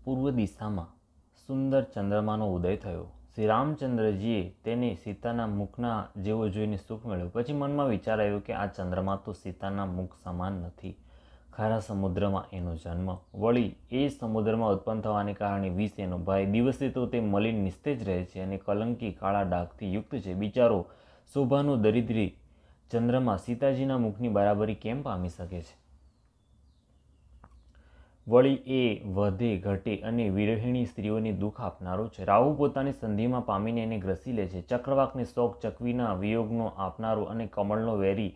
પૂર્વ દિશામાં સુંદર ચંદ્રમાનો ઉદય થયો. શ્રી રામચંદ્રજીએ તેને સીતાના મુખના જેવો જોઈને સુખ મેળવ્યું. પછી મનમાં વિચાર આવ્યો કે આ ચંદ્રમા તો સીતાના મુખ સમાન નથી. ખારા સમુદ્રમાં એનો જન્મ, વળી એ સમુદ્રમાં ઉત્પન્ન થવાને કારણે વિષ એનો ભાઈ. દિવસે તો તે મલિન નિસ્તેજ રહે છે અને કલંકી કાળા ડાઘથી યુક્ત છે. બિચારો શોભાનો દરિદ્રી ચંદ્રમા સીતાજીના મુખની બરાબરી કેમ પામી શકે છે? વળી એ વધે ઘટે અને વિરહિણી સ્ત્રીઓને દુઃખ આપનારો છે. રાહુ પોતાની સંધિમાં પામીને એને ગ્રસી લે છે. ચક્રવાકને શોક ચકવીના વિયોગનો આપનારો અને કમળનો વેરી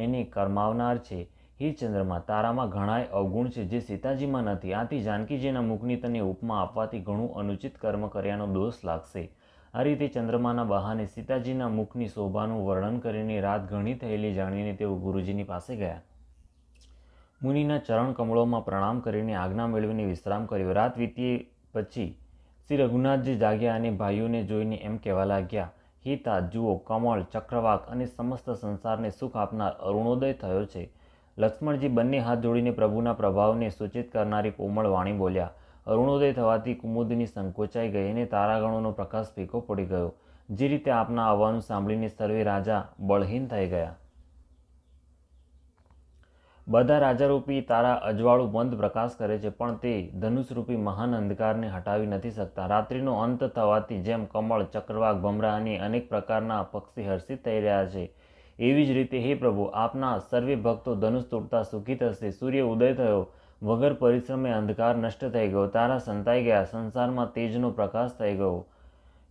એને કરમાવનાર છે. હે ચંદ્રમા, તારામાં ઘણાય અવગુણ છે જે સીતાજીમાં નથી. આથી જાનકીજીના મુખની તને ઉપમા આપવાથી ઘણું અનુચિત કર્મ કર્યાનો દોષ લાગશે. આ રીતે ચંદ્રમાના બહાને સીતાજીના મુખની શોભાનું વર્ણન કરીને રાત ઘણી થયેલી જાણીને તેઓ ગુરુજીની પાસે ગયા. મુનિના ચરણ કમળોમાં પ્રણામ કરીને આજ્ઞા મેળવીને વિશ્રામ કર્યો. રાત વીતી પછી શ્રી રઘુનાથજી જાગ્યા અને ભાઈઓને જોઈને એમ કહેવા લાગ્યા, હે तात, જુઓ, કમળ, ચક્રવાક અને સમસ્ત સંસારને સુખ આપનાર અરુણોદય થયો છે. લક્ષ્મણજી બંને હાથ જોડીને પ્રભુના પ્રભાવને સૂચિત કરનારી કોમળ વાણી બોલ્યા. અરુણોદય થવાથી કુમુદની સંકોચાઈ ગઈ અને તારાગણોનો પ્રકાશ ફીકો પડી ગયો. જે રીતે આપના આવવાનું સાંભળીને સર્વે રાજા બળહીન થઈ ગયા. બધા રાજારૂપી તારા અજવાળું મંદ પ્રકાશ કરે છે, પણ તે ધનુષરૂપી મહાન અંધકારને હટાવી નથી શકતા. રાત્રિનો અંત થવાથી જેમ કમળ, ચક્રવાક, ભમરા અને અનેક પ્રકારના પક્ષી હર્ષિત થઈ રહ્યા છે, એવી જ રીતે હે પ્રભુ, આપના સર્વે ભક્તો ધનુષ તોડતા સુખી થશે. સૂર્ય ઉદય થયો, વગર પરિશ્રમે અંધકાર નષ્ટ થઈ ગયો, તારા સંતાઈ ગયા, સંસારમાં તેજનો પ્રકાશ થઈ ગયો.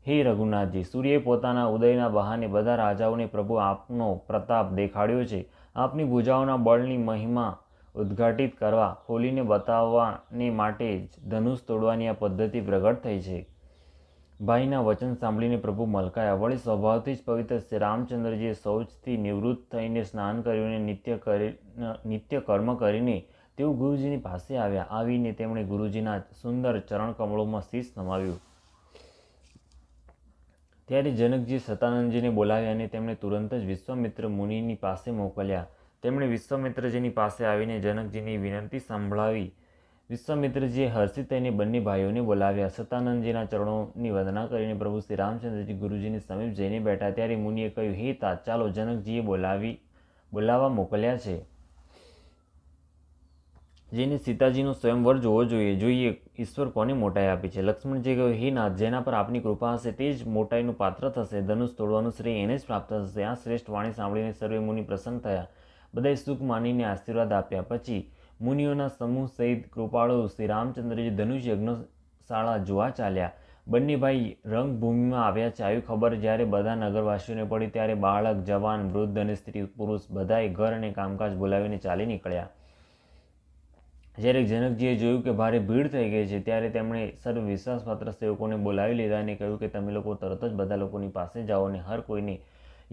હે રઘુનાથજી, સૂર્યે પોતાના ઉદયના બહાને બધા રાજાઓને પ્રભુ આપનો પ્રતાપ દેખાડ્યો છે. આપની ભુજાઓના બળની મહિમા ઉદ્ઘાટિત કરવા, ખોલીને બતાવવાને માટે જ ધનુષ તોડવાની આ પદ્ધતિ પ્રગટ થઈ છે. ભાઈના વચન સાંભળીને પ્રભુ મલકાયા. વળી સ્વભાવથી જ પવિત્ર શ્રી રામચંદ્રજીએ શૌચથી નિવૃત્ત થઈને સ્નાન કર્યું અને નિત્ય કર્મ કરીને તેઓ ગુરુજીની પાસે આવ્યા. આવીને તેમણે ગુરુજીના સુંદર ચરણ કમળોમાં શીશ નમાવ્યું. ત્યારે જનકજીએ સતાનંદજીને બોલાવ્યા અને તેમણે તુરંત જ વિશ્વામિત્ર મુનિની પાસે મોકલ્યા. તેમણે વિશ્વામિત્રજીની પાસે આવીને જનકજીની વિનંતી સંભળાવી. વિશ્વામિત્રજીએ હર્ષિત થઈને બંને ભાઈઓને બોલાવ્યા. સતાનંદજીના ચરણોની વંદના કરીને પ્રભુ શ્રી રામચંદ્રજી ગુરુજીની સમીપ જઈને બેઠા. ત્યારે મુનિએ કહ્યું, હે तात, ચાલો, જનકજીએ બોલાવવા મોકલ્યા છે, જેને સીતાજીનો સ્વયંવર જોવો જોઈએ ઈશ્વર કોને મોટાઈ આપી છે. લક્ષ્મણજીએ કહ્યું, હે નાથ, જેના પર આપની કૃપા હશે તે જ મોટાઈનું પાત્ર થશે. ધનુષ તોડવાનું શ્રેય એને જ પ્રાપ્ત થશે. આ શ્રેષ્ઠ વાણી સાંભળીને સર્વે મુનિ પ્રસન્ન થયા. બધાએ સુખ માનીને આશીર્વાદ આપ્યા. પછી મુનિઓના સમૂહ સહિત કૃપાળુ શ્રી રામચંદ્રજી ધનુષ યજ્ઞશાળા જોવા ચાલ્યા. બંને ભાઈ રંગભૂમિમાં આવ્યા છે. આવી ખબર જ્યારે બધા નગરવાસીઓને પડી ત્યારે બાળક, જવાન, વૃદ્ધ અને સ્ત્રી પુરુષ બધાએ ઘર અને કામકાજ બોલાવીને ચાલી નીકળ્યા. જ્યારે જનકજીએ જોયું કે ભારે ભીડ થઈ ગઈ છે, ત્યારે તેમણે સર્વ વિશ્વાસપાત્ર સેવકોને બોલાવી લીધા અને કહ્યું કે તમે લોકો તરત જ બધા લોકોની પાસે જાઓ અને હર કોઈને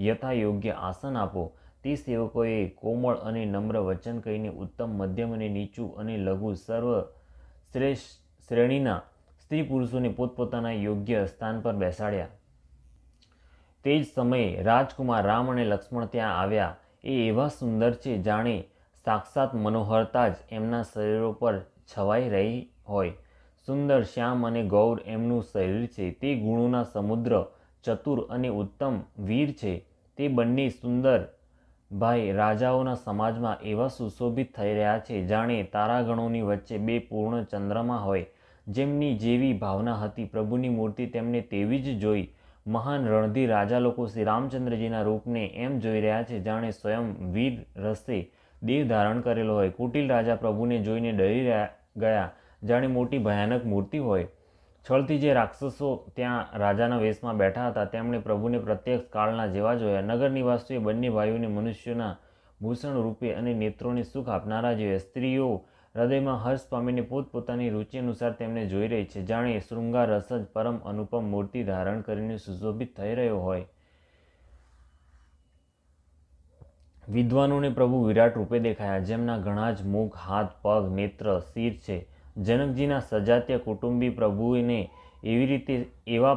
યથા યોગ્ય આસન આપો. તે સેવકોએ કોમળ અને નમ્ર વચન કહીને ઉત્તમ, મધ્યમ અને નીચું અને લઘુ સર્વ શ્રેષ્ઠ શ્રેણીના સ્ત્રી પુરુષોને પોતપોતાના યોગ્ય સ્થાન પર બેસાડ્યા. તે જ સમયે રાજકુમાર રામ અને લક્ષ્મણ ત્યાં આવ્યા. એ એવા સુંદર છે જાણે સાક્ષાત મનોહરતા જ એમના શરીરો પર છવાઈ રહી હોય. સુંદર, શ્યામ અને ગૌર એમનું શરીર છે. તે ગુણોના સમુદ્ર, ચતુર અને ઉત્તમ વીર છે. તે બંને સુંદર ભાઈ રાજાઓના સમાજમાં એવા સુશોભિત થઈ રહ્યા છે જાણે તારાગણોની વચ્ચે બે પૂર્ણ ચંદ્રમા હોય. જેમની જેવી ભાવના હતી પ્રભુની મૂર્તિ તેમને તેવી જ જોઈ. મહાન રણધીર રાજા લોકો શ્રી રામચંદ્રજીના રૂપને એમ જોઈ રહ્યા છે જાણે સ્વયં વીર રસે દેહ ધારણ કરેલો હોય. કુટિલ રાજા પ્રભુને જોઈને ડરી ગયા જાણે મોટી ભયાનક મૂર્તિ હોય. છળથી જે રાક્ષસો ત્યાં રાજાના વેશમાં બેઠા હતા તેમણે પ્રભુને પ્રત્યક્ષ કાળના જેવા જોયા. નગર નિવાસીઓએ બંને ભાઈઓને મનુષ્યના ભૂષણ રૂપે અને નેત્રોને સુખ આપનારા જોયા. સ્ત્રીઓ હૃદયમાં હર્ષ પામીને પોતપોતાની રુચિ અનુસાર તેમને જોઈ રહી છે, જાણે શૃંગાર રસ જ પરમ અનુપમ મૂર્તિ ધારણ કરીને સુશોભિત થઈ રહ્યો હોય. વિદ્વાનોને પ્રભુ વિરાટ રૂપે દેખાયા, જેમના ઘણા જ મુખ, હાથ, પગ, નેત્ર, શિર છે. જનકજીના સજાત્ય કુટુંબી પ્રભુને એવી રીતે એવા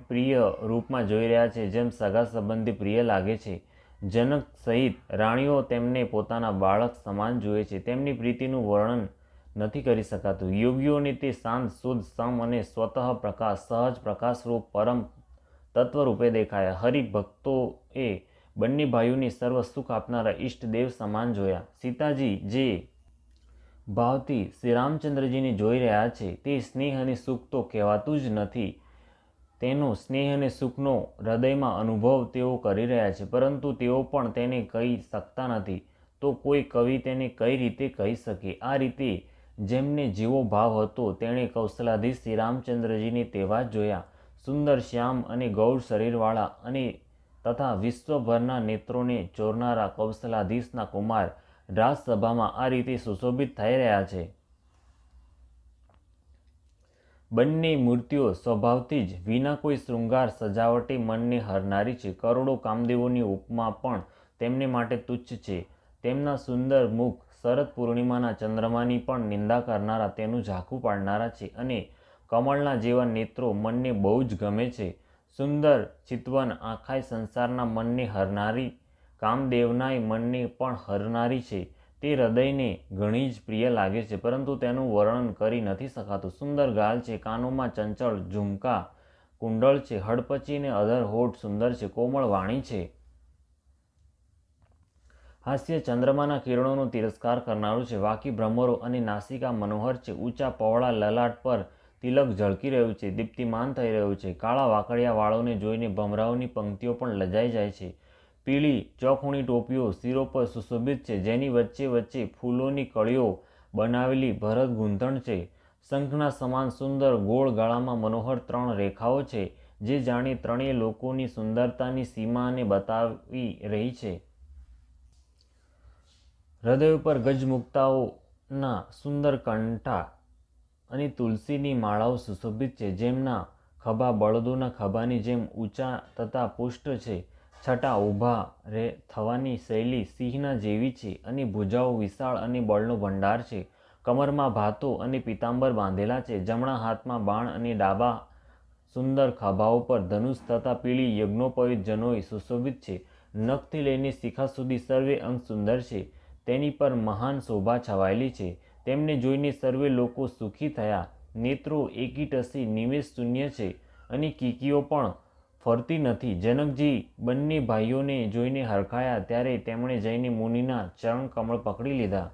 પ્રિય રૂપમાં જોઈ રહ્યા છે જેમ સગા સંબંધી પ્રિય લાગે છે. જનક સહિત રાણીઓ તેમને પોતાના બાળક સમાન જુએ છે. તેમની પ્રીતિનું વર્ણન નથી કરી શકાતું. યોગીઓને તે શાંત, શુદ્ધ, સમ અને સ્વતઃ પ્રકાશ, સહજ પ્રકાશરૂપ પરમ તત્વરૂપે દેખાયા. હરિભક્તોએ બંને ભાઈઓને સર્વ સુખ આપનારા ઈષ્ટદેવ સમાન જોયા. સીતાજી જે ભાવથી શ્રી રામચંદ્રજીને જોઈ રહ્યા છે તે સ્નેહ અને સુખ તો કહેવાતું જ નથી. તેનો સ્નેહ અને સુખનો હૃદયમાં અનુભવ તેઓ કરી રહ્યા છે, પરંતુ તેઓ પણ તેને કહી શકતા નથી. તો કોઈ કવિ તેને કઈ રીતે કહી શકે? આ રીતે જેમને જેવો ભાવ હતો તેણે કૌશલાધીશ શ્રી રામચંદ્રજીને તેવા જ જોયા. સુંદર, શ્યામ અને ગૌર શરીરવાળા અને તથા વિશ્વભરના નેત્રોને ચોરનારા કૌશલાધીશના કુમાર રાજસભામાં આ રીતે સુશોભિત થઈ રહ્યા છે. બંને મૂર્તિઓ સ્વભાવથી જ વિના કોઈ શૃંગાર સજાવટે મનને હરનારી છે. કરોડો કામદેવોની ઉપમા પણ તેમને માટે તુચ્છ છે. તેમના સુંદર મુખ શરદ પૂર્ણિમાના ચંદ્રમાની પણ નિંદા કરનારા, તેનું ઝાંખું પાડનારા છે. અને કમળના જેવા નેત્રો મનને બહુ જ ગમે છે. સુંદર ચિતવન આખાય સંસારના મનને હરનારી, કામદેવનાય મનને પણ હરનારી છે. તે હૃદયને ઘણી જ પ્રિય લાગે છે, પરંતુ તેનું વર્ણન કરી નથી શકાતું. સુંદર ગાલ છે, કાનોમાં ચંચળ ઝુમકા કુંડળ છે, હડપચી અને અધર હોઠ સુંદર છે, કોમળ વાણી છે. હાસ્ય ચંદ્રમાના કિરણોનો તિરસ્કાર કરનારું છે. વાકી ભ્રમરો અને નાસિકા મનોહર છે. ઊંચા પહોળા લલાટ પર તિલક ઝળકી રહ્યું છે, દીપ્તિમાન થઈ રહ્યું છે. કાળા વાકડિયા વાળોને જોઈને ભમરાઓની પંક્તિઓ પણ લજાઈ જાય છે. પીળી ચોખૂણી ટોપીઓ શિરો પર સુશોભિત છે, જેની વચ્ચે વચ્ચે ફૂલોની કળીઓ બનાવેલી ભરત ગૂંથણ છે. શંખના સમાન સુંદર ગોળ ગળામાં મનોહર 3 રેખાઓ છે, જે જાણે ત્રણેય લોકોની સુંદરતાની સીમાને બતાવી રહી છે. હૃદય ઉપર ગજમુક્તાઓના સુંદર કંઠા અને તુલસીની માળાઓ સુશોભિત છે, જેમના ખભા બળદોના ખભાની જેમ ઊંચા તથા પુષ્ટ છે. છટા ઊભા થવાની શૈલી સિંહના જેવી છે અને ભુજાઓ વિશાળ અને બળનો ભંડાર છે. કમરમાં ભાતો અને પીતાંબર બાંધેલા છે. જમણા હાથમાં બાણ અને ડાબા સુંદર ખભાઓ પર ધનુષ તથા પીળી યજ્ઞોપવિત જનોઈ સુશોભિત છે. નખથી લઈને શિખા સુધી સર્વે અંગ સુંદર છે. તેની પર મહાન શોભા છવાયેલી છે. તેમને જોઈને સર્વે લોકો સુખી થયા. નેત્રો એકીટસી નિમેષ શૂન્ય છે અને કીકીઓ પણ ફરતી નથી. જનકજી બંને ભાઈઓને જોઈને હરખાયા, ત્યારે તેમણે જઈને મુનિના ચરણ કમળ પકડી લીધા.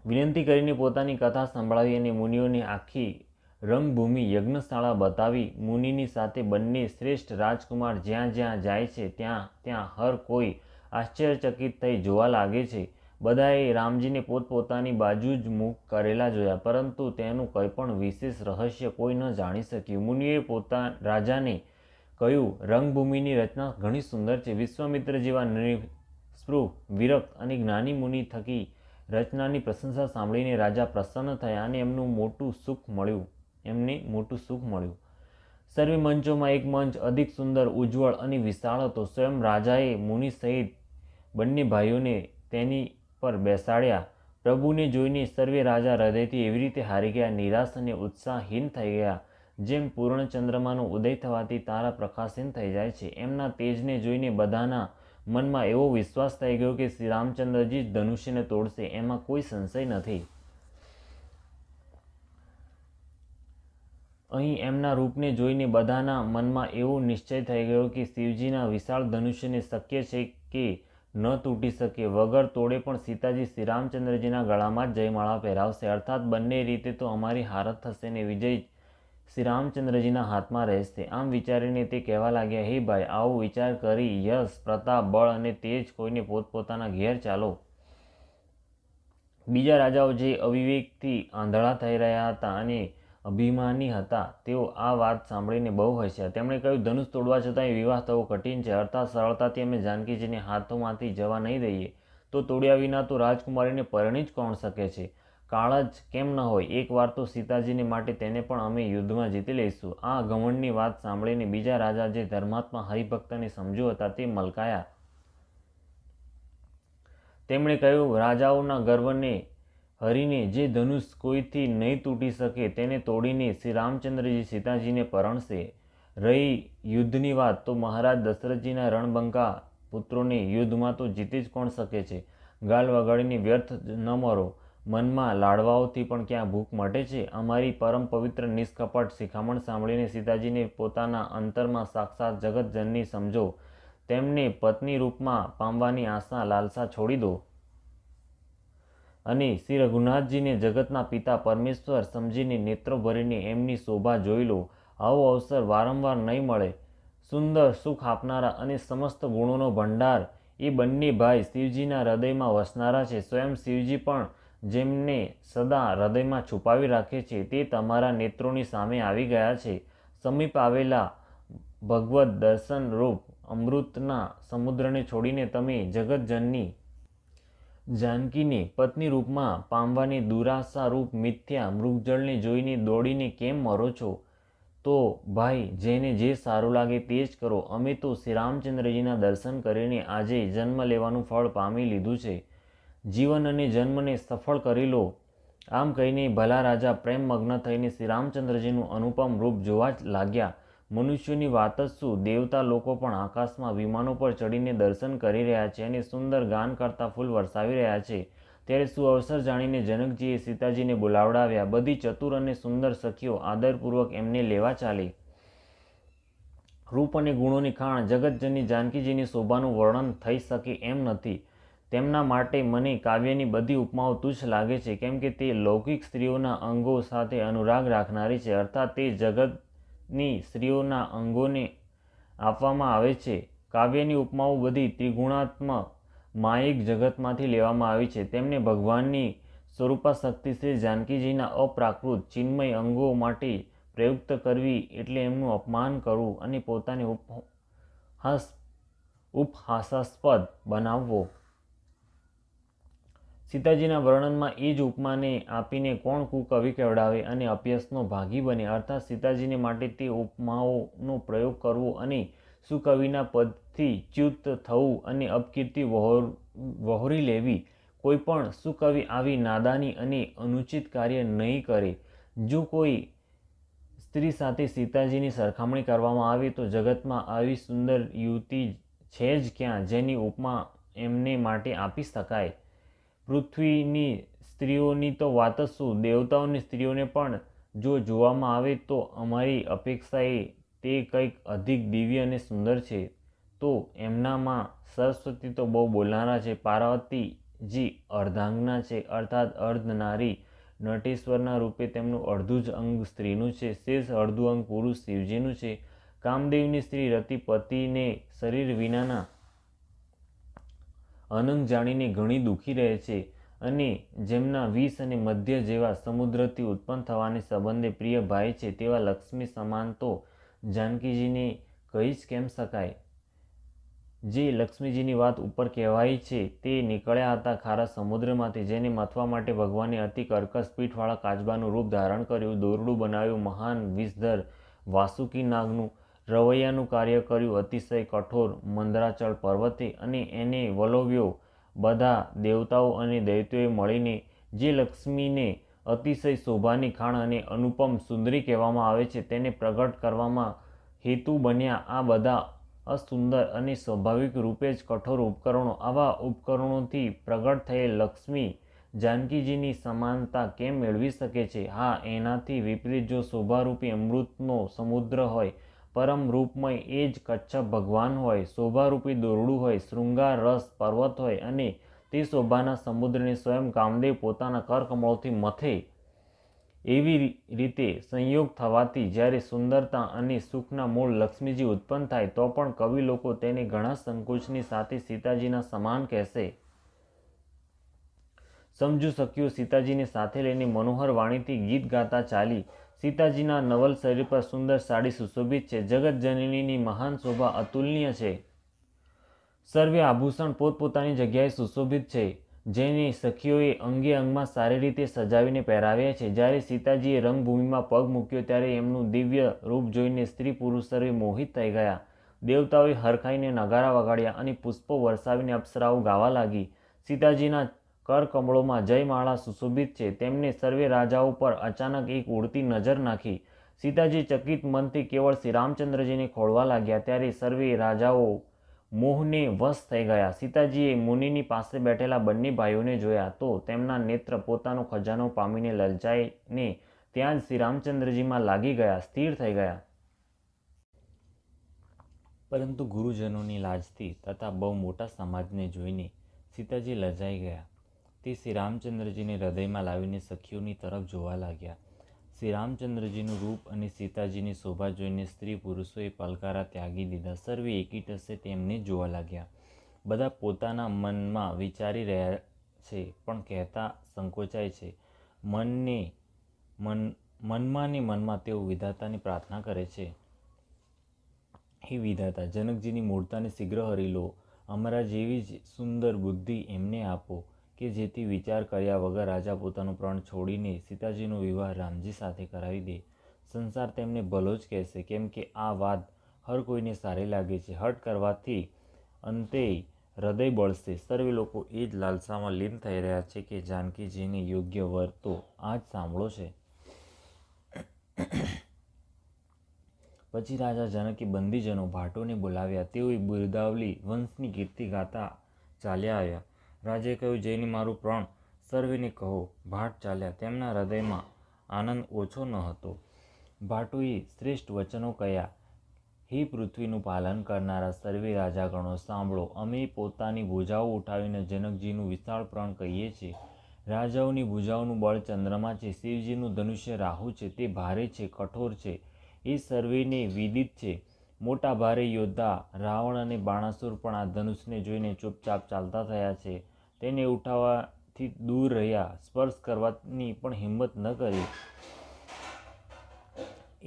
વિનંતી કરીને પોતાની કથા સંભળાવી અને મુનિઓને આખી રંગભૂમિ યજ્ઞશાળા બતાવી. મુનિની સાથે બંને શ્રેષ્ઠ રાજકુમાર જ્યાં જ્યાં જાય છે ત્યાં ત્યાં હર કોઈ આશ્ચર્યચકિત થઈ જોવા લાગે છે. બધાએ રામજીને પોતપોતાની બાજુ જ મુખ કરેલા જોયા, પરંતુ તેનું કંઈ પણ વિશેષ રહસ્ય કોઈ ન જાણી શક્યું. મુનિએ રાજાને કહ્યું, રંગભૂમિની રચના ઘણી સુંદર છે. વિશ્વામિત્ર જેવા નિસ્પૃહ, વિરક્ત અને જ્ઞાની મુનિ થકી રચનાની પ્રશંસા સાંભળીને રાજા પ્રસન્ન થયા અને એમને મોટું સુખ મળ્યું. સર્વે મંચોમાં એક મંચ અધિક સુંદર, ઉજ્જવળ અને વિશાળ હતો. સ્વયં રાજાએ મુનિ સહિત બંને ભાઈઓને તેની પર બેસાડ્યા. પ્રભુને જોઈને સર્વે રાજા હૃદયથી એવી રીતે હારી ગયા, નિરાશ અને ઉત્સાહહીન થઈ ગયા, જેમ પૂર્ણ ચંદ્રમાનો ઉદય થવાથી તારા પ્રકાશહીન થઈ જાય છે. એમના તેજને જોઈને બધાના મનમાં એવો વિશ્વાસ થઈ ગયો કે શ્રી રામચંદ્રજી જ ધનુષ્યને તોડશે, એમાં કોઈ સંશય નથી. અહીં એમના રૂપને જોઈને બધાના મનમાં એવો નિશ્ચય થઈ ગયો કે શિવજીના વિશાળ ધનુષ્યને શક્ય છે કે ન તૂટી શકે. વગર તોડે પણ સીતાજી શ્રી રામચંદ્રજીના ગળામાં જ જયમાળા પહેરાવશે, અર્થાત બંને રીતે તો અમારી હારત થશે ને વિજય શ્રી રામચંદ્રજીના હાથમાં રહેશે. આમ વિચારીને તે કહેવા લાગ્યા, હે ભાઈ, આવો વિચાર કરી યશ, પ્રતાપ, બળ અને તેજ કોઈને પોતપોતાના ઘેર ચાલો. બીજા રાજાઓ જે અવિવેકથી આંધળા થઈ રહ્યા હતા અને અભિમાની હતા, તેઓ આ વાત સાંભળીને બહુ હસ્યા. તેમણે કહ્યું, ધનુષ તોડવા છતાંય વિવાહ થવો કઠિન છે, અર્થાત સરળતાથી અમે જાનકીજીને હાથોમાંથી જવા નહીં દઈએ, તો તોડ્યા વિના તો રાજકુમારીને પરણી જ કોણ શકે છે? કાળ જ કેમ ન હોય, એક વાર તો સીતાજીને માટે તેને પણ અમે યુદ્ધમાં જીતી લઈશું. આ ઘમંડની વાત સાંભળીને બીજા રાજા જે ધર્માત્મા હરિભક્ત અને સમજુ હતા તે મલકાયા. તેમણે કહ્યું, રાજાઓના ગર્વને હરીને જે ધનુષ કોઈથી નહીં તૂટી શકે તેને તોડીને શ્રી રામચંદ્રજી સીતાજીને પરણશે. રહી યુદ્ધની વાત, તો મહારાજ દશરથજીના રણબંકા પુત્રોને યુદ્ધમાં તો જીતી જ કોણ શકે છે? ગાલ વગાડીને વ્યર્થ ન મરો. મનમાં લાડવાઓથી પણ ક્યાં ભૂખ મટે છે? અમારી પરમ પવિત્ર નિષ્કપટ શિખામણ સાંભળીને સીતાજીને પોતાના અંતરમાં સાક્ષાત જગતજનની સમજો. તેમને પત્ની રૂપમાં પામવાની આશા લાલસા છોડી દો અને શ્રી રઘુનાથજીને જગતના પિતા પરમેશ્વર સમજીને નેત્રો ભરીને એમની શોભા જોઈ લો. આવો અવસર વારંવાર નહીં મળે. સુંદર સુખ આપનારા અને સમસ્ત ગુણોનો ભંડાર એ બંને ભાઈ શિવજીના હૃદયમાં વસનારા છે. સ્વયં શિવજી પણ જેમને સદા હૃદયમાં છુપાવી રાખે છે તે તમારા નેત્રોની સામે આવી ગયા છે. સમીપ આવેલા ભગવદ દર્શન રૂપ અમૃતના સમુદ્રને છોડીને તમે જગતજનની જાનકીને પત્ની રૂપમાં પામવાની દુરાશા રૂપ મિથ્યા મૃગજળને જોઈને દોડીને કેમ મરો છો? તો ભાઈ જેને જે સારું લાગે તે જ કરો. અમે તો શ્રી રામચંદ્રજીના દર્શન કરીને આજે જન્મ લેવાનું ફળ પામી લીધું છે. જીવન અને જન્મને સફળ કરી લો. આમ કહીને ભલા રાજા પ્રેમમગ્ન થઈને શ્રી રામચંદ્રજીનું અનુપમ રૂપ જોવા જ લાગ્યા. મનુષ્યોની વાત જ શું, દેવતા લોકો પણ આકાશમાં વિમાનો પર ચડીને દર્શન કરી રહ્યા છે અને સુંદર ગાન કરતા ફૂલ વરસાવી રહ્યા છે. ત્યારે શું અવસર જાણીને જનકજીએ સીતાજીને બોલાવડાવ્યા. બધી ચતુર અને સુંદર સખીઓ આદરપૂર્વક એમને લેવા ચાલી. રૂપ અને ગુણોની ખાણ જગતજનની જાનકીજીની શોભાનું વર્ણન થઈ શકે એમ નથી. તેમના માટે મને કાવ્યની બધી ઉપમાઓ તુચ્છ લાગે છે, કેમ કે તે લૌકિક સ્ત્રીઓના અંગો સાથે અનુરાગ રાખનારી છે. અર્થાત તે જગતની સ્ત્રીઓના અંગોને આપવામાં આવે છે. કાવ્યની ઉપમાઓ બધી ત્રિગુણાત્મક માયિક જગતમાંથી લેવામાં આવી છે. તેમને ભગવાનની સ્વરૂપાશક્તિ શ્રી જાનકીજીના અપ્રાકૃત ચિન્મય અંગો માટે પ્રયુક્ત કરવી એટલે એમનું અપમાન કરવું અને પોતાને ઉપહાસાસ્પદ બનાવવો. સીતાજીના વર્ણનમાં એ જ ઉપમાને આપીને કોણ કુકવિ કહેવડાવે અને અપયશનો ભાગી બને. અર્થાત સીતાજીને માટે તે ઉપમાઓનો પ્રયોગ કરવો અને સુકવિના પદથી ચ્યુત થવું અને અપકીર્તિ વહોરી લેવી. કોઈ પણ સુકવિ આવી નાદાની અને અનુચિત કાર્ય નહીં કરે. જો કોઈ સ્ત્રી સાથે સીતાજીની સરખામણી કરવામાં આવે તો જગતમાં આવી સુંદર યુવતી છે જ ક્યાં જેની ઉપમા એમને માટે આપી શકાય. પૃથ્વીની સ્ત્રીઓની તો વાત જ શું, દેવતાઓની સ્ત્રીઓને પણ જો જોવામાં આવે તો અમારી અપેક્ષાએ તે કંઈક અધિક દિવ્ય અને સુંદર છે. તો એમનામાં સરસ્વતી તો બહુ બોલનારા છે. પાર્વતીજી અર્ધાંગના છે, અર્થાત અર્ધનારી. નટેશ્વરના રૂપે તેમનું અડધું જ અંગ સ્ત્રીનું છે, શેષ અડધું અંગ પુરુષ શિવજીનું છે. કામદેવની સ્ત્રી રતિ પતિને શરીર વિનાના અનંગ જાણીને ઘણી દુઃખી રહે છે અને જેમના વિષ અને મધ્ય જેવા સમુદ્રથી ઉત્પન્ન થવાને સંબંધે પ્રિય ભાઈ છે તેવા લક્ષ્મી સમાન તો જાનકીજીને કહી જ કેમ શકાય. જે લક્ષ્મીજીની વાત ઉપર કહેવાય છે તે નીકળ્યા હતા ખારા સમુદ્રમાંથી, જેને મથવા માટે ભગવાને અતિ કર્કશ પીઠવાળા કાચબાનું રૂપ ધારણ કર્યું, દોરડું બનાવ્યું, મહાન વિષધર વાસુકી નાગનું રવૈયાનું કાર્ય કર્યું, અતિશય કઠોર મંદરાચળ પર્વતે અને એને વલોવ્યો. બધા દેવતાઓ અને દૈત્યોએ મળીને જે લક્ષ્મીને અતિશય શોભાની ખાણ અને અનુપમ સુંદરી કહેવામાં આવે છે તેને પ્રગટ કરવામાં હેતુ બન્યા આ બધા અસુંદર અને સ્વાભાવિક રૂપે જ કઠોર ઉપકરણો. આવા ઉપકરણોથી પ્રગટ થયેલ લક્ષ્મી જાનકીજીની સમાનતા કેમ મેળવી શકે છે? હા, એનાથી વિપરીત જો શોભારૂપી અમૃતનો સમુદ્ર હોય, પરમ રૂપમય એ જ કચ્છપ ભગવાન હોય, શોભારૂપી દોરડું હોય, શૃંગાર રસ પર્વત હોય અને તે શોભાના સમુદ્રને સ્વયં કામદેવ પોતાના કરકમળોથી મથે, એવી રીતે સંયોગ થવાથી જ્યારે સુંદરતા અને સુખના મૂળ લક્ષ્મીજી ઉત્પન્ન થાય તો પણ કવિ લોકો તેને ઘણા સંકોચની સાથે સીતાજીના સમાન કહેશે. સમજુ સખીઓ સીતાજીને સાથે લઈને મનોહર વાણીથી ગીત ગાતા ચાલી. સીતાજીના નવલ શરીર પર સુંદર સાડી સુશોભિત છે. જગતજનનીની મહાન શોભા અતુલનીય છે. સર્વે આભૂષણ પોતપોતાની જગ્યાએ સુશોભિત છે, જેને સખીઓએ અંગે અંગમાં સારી રીતે સજાવીને પહેરાવ્યા છે. જ્યારે સીતાજીએ રંગભૂમિમાં પગ મૂક્યો ત્યારે એમનું દિવ્ય રૂપ જોઈને સ્ત્રી પુરુષ સર્વે મોહિત થઈ ગયા. દેવતાઓએ હરખાઈને નગારા વગાડ્યા અને પુષ્પો વરસાવીને અપ્સરાઓ ગાવા લાગી. સીતાજીના કરકમળોમાં જયમાળા સુશોભિત છે. તેમને સર્વે રાજાઓ પર અચાનક એક ઉડતી નજર નાખી. સીતાજી ચકિત મનથી કેવળ શ્રી રામચંદ્રજીને ખોળવા લાગ્યા. ત્યારે સર્વે રાજાઓ મોહને વશ થઈ ગયા. સીતાજીએ મુનિની પાસે બેઠેલા બંને ભાઈઓને જોયા તો તેમના નેત્ર પોતાનો ખજાનો પામીને લલચાઈને ત્યાં જ શ્રી રામચંદ્રજીમાં લાગી ગયા, સ્થિર થઈ ગયા. પરંતુ ગુરુજનોની લાજથી તથા બહુ મોટા સમાજને જોઈને સીતાજી લજાઈ ગયા. તે શ્રી રામચંદ્રજીને હૃદયમાં લાવીને સખીઓની તરફ જોવા લાગ્યા. શ્રી રામચંદ્રજીનું રૂપ અને સીતાજીની શોભા જોઈને સ્ત્રી પુરુષોએ પલકારા ત્યાગી દીધા. સર્વે એકી ટસે તેમને જ જોવા લાગ્યા. બધા પોતાના મનમાં વિચારી રહ્યા છે પણ કહેતા સંકોચાય છે. મનમાં ને મનમાં તેઓ વિધાતાની પ્રાર્થના કરે છે, હે વિધાતા, જનકજીની મૂળતાને શીઘ્ર હરી લો. અમારા જેવી જ સુંદર બુદ્ધિ એમને આપો કે જેથી વિચાર કર્યા વગર રાજા પોતાનો પ્રાણ છોડીને સીતાજીનો વિવાહ રામજી સાથે કરાવી દે. સંસાર તેમને ભલો જ કહેશે, કેમ કે આ વાત હર કોઈને સારી લાગે છે. હઠ કરવાથી અંતે હૃદય બળશે. સર્વે લોકો એ જ લાલસામાં લીન થઈ રહ્યા છે કે જાનકીજીને યોગ્ય વર તો આ જ સાંભળો છે. પછી રાજા જનકે બંદીજનો ભાટોને બોલાવ્યા. તેઓએ બિરદાવલી વંશની કીર્તિ ગાતા ચાલ્યા આવ્યા. રાજાએ કહ્યું, જઈને મારું પ્રાણ સર્વેને કહો. ભાટ ચાલ્યા. તેમના હૃદયમાં આનંદ ઓછો ન હતો. ભાટોએ શ્રેષ્ઠ વચનો કહ્યા. હે પૃથ્વીનું પાલન કરનારા સર્વે રાજાગણો, સાંભળો. અમે પોતાની ભુજાઓ ઉઠાવીને જનકજીનું વિશાળ પ્રાણ કહીએ છીએ. રાજાઓની ભુજાઓનું બળ ચંદ્રમાં છે. શિવજીનું ધનુષ્ય રાહુ છે. તે ભારે છે, કઠોર છે, એ સર્વેને વિદિત છે. મોટા ભારે યોદ્ધા રાવણ અને બાણાસુર પણ આ ધનુષને જોઈને ચૂપચાપ ચાલતા થયા છે. તેને ઉઠાવવાથી દૂર રહ્યા, સ્પર્શ કરવાની પણ હિંમત ન કરી.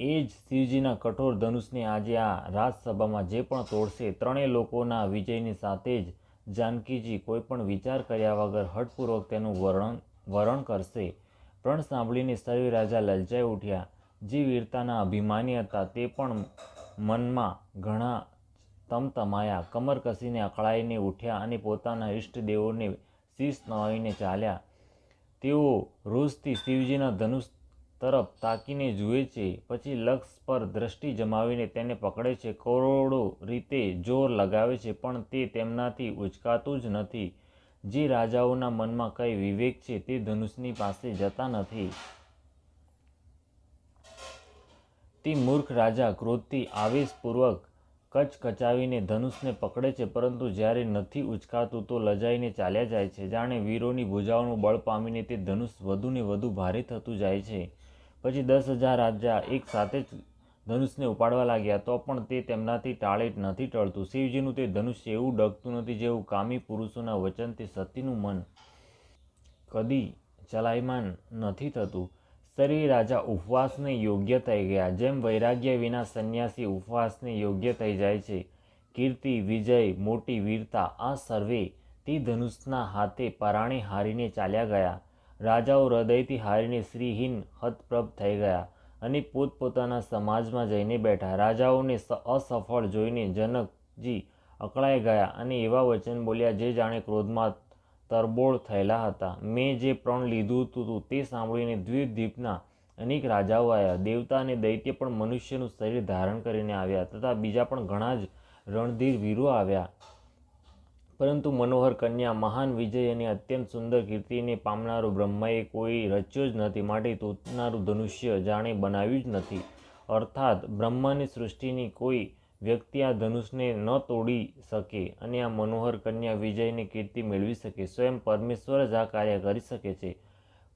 એ જ શિવજીના કઠોર ધનુષને આજે આ રાજસભામાં જે પણ તોડશે, ત્રણેય લોકોના વિજયની સાથે જ જાનકીજી કોઈ પણ વિચાર કર્યા વગર હઠપૂર્વક તેનું વરણ કરશે. પ્રણ સાંભળીને સર્વે રાજા લલચાઈ ઉઠ્યા. જે વીરતાના અભિમાની હતા તે પણ મનમાં ઘણા તમતમાયા. કમર કસીને અકળાઈને ઉઠ્યા અને પોતાના ઈષ્ટદેવોને શીશ નવાવીને ચાલ્યા. તેઓ રોષથી શિવજીના ધનુષ તરફ તાકીને જુએ છે, પછી લક્ષ પર દ્રષ્ટિ જમાવીને તેને પકડે છે. કરોડો રીતે જોર લગાવે છે, પણ તે તેમનાથી ઉચકાતું જ નથી. જે રાજાઓના મનમાં કંઈ વિવેક છે તે ધનુષની પાસે જતા નથી. તે મૂર્ખ રાજા ક્રોધથી આવેશપૂર્વક કચકચાવીને ધનુષને પકડે છે, પરંતુ જ્યારે નથી ઉચકાતું તો લજાઈને ચાલ્યા જાય છે. જાણે વીરોની ભુજાઓનું બળ પામીને તે ધનુષ વધુ ને વધુ ભારે થતું જાય છે. પછી 10,000 રાજા એક સાથે જ ધનુષને ઉપાડવા લાગ્યા, તો પણ તે તેમનાથી ટાળે નથી ટળતું. શિવજીનું તે ધનુષ એવું ડગતું નથી જેવું કામી પુરુષોના વચનથી સતીનું મન કદી ચલાયમાન નથી થતું. સર્વે રાજા ઉપવાસને યોગ્ય થઈ ગયા. જેમ વૈરાગ્ય વિના સંન્યાસી ઉપવાસને યોગ્ય થઈ જાય છે. કીર્તિ, વિજય, મોટી વીરતા આ સર્વે તે ધનુષના હાથે પરાણે હારીને ચાલ્યા ગયા. રાજાઓ હૃદયથી હારીને શ્રીહીન હતપ્રભ થઈ ગયા અને પોતપોતાના સમાજમાં જઈને બેઠા. રાજાઓને અસફળ જોઈને જનકજી અકળાઈ ગયા અને એવા વચન બોલ્યા જે જાણે ક્રોધમાં તરબોળ થયેલા હતા. મેં જે પ્રણ લીધું હતું તે સાંભળીને દ્વીપના અનેક રાજાઓ આવ્યા. દેવતા અને દૈત્ય પણ મનુષ્યનું શરીર ધારણ કરીને આવ્યા, તથા બીજા પણ ઘણા જ રણધીર વીરો આવ્યા. પરંતુ મનોહર કન્યા, મહાન વિજય અને અત્યંત સુંદર કીર્તિને પામનારું બ્રહ્માએ કોઈ રચ્યો જ નથી, માટે તૂટનારું ધનુષ્ય જાણે બનાવ્યું જ નથી. અર્થાત બ્રહ્માની સૃષ્ટિની કોઈ વ્યક્તિ આ ધનુષને ન તોડી શકે અને આ મનોહર કન્યા વિજય અને કીર્તિ મેળવી શકે. સ્વયં પરમેશ્વર જ આ કાર્ય કરી શકે છે.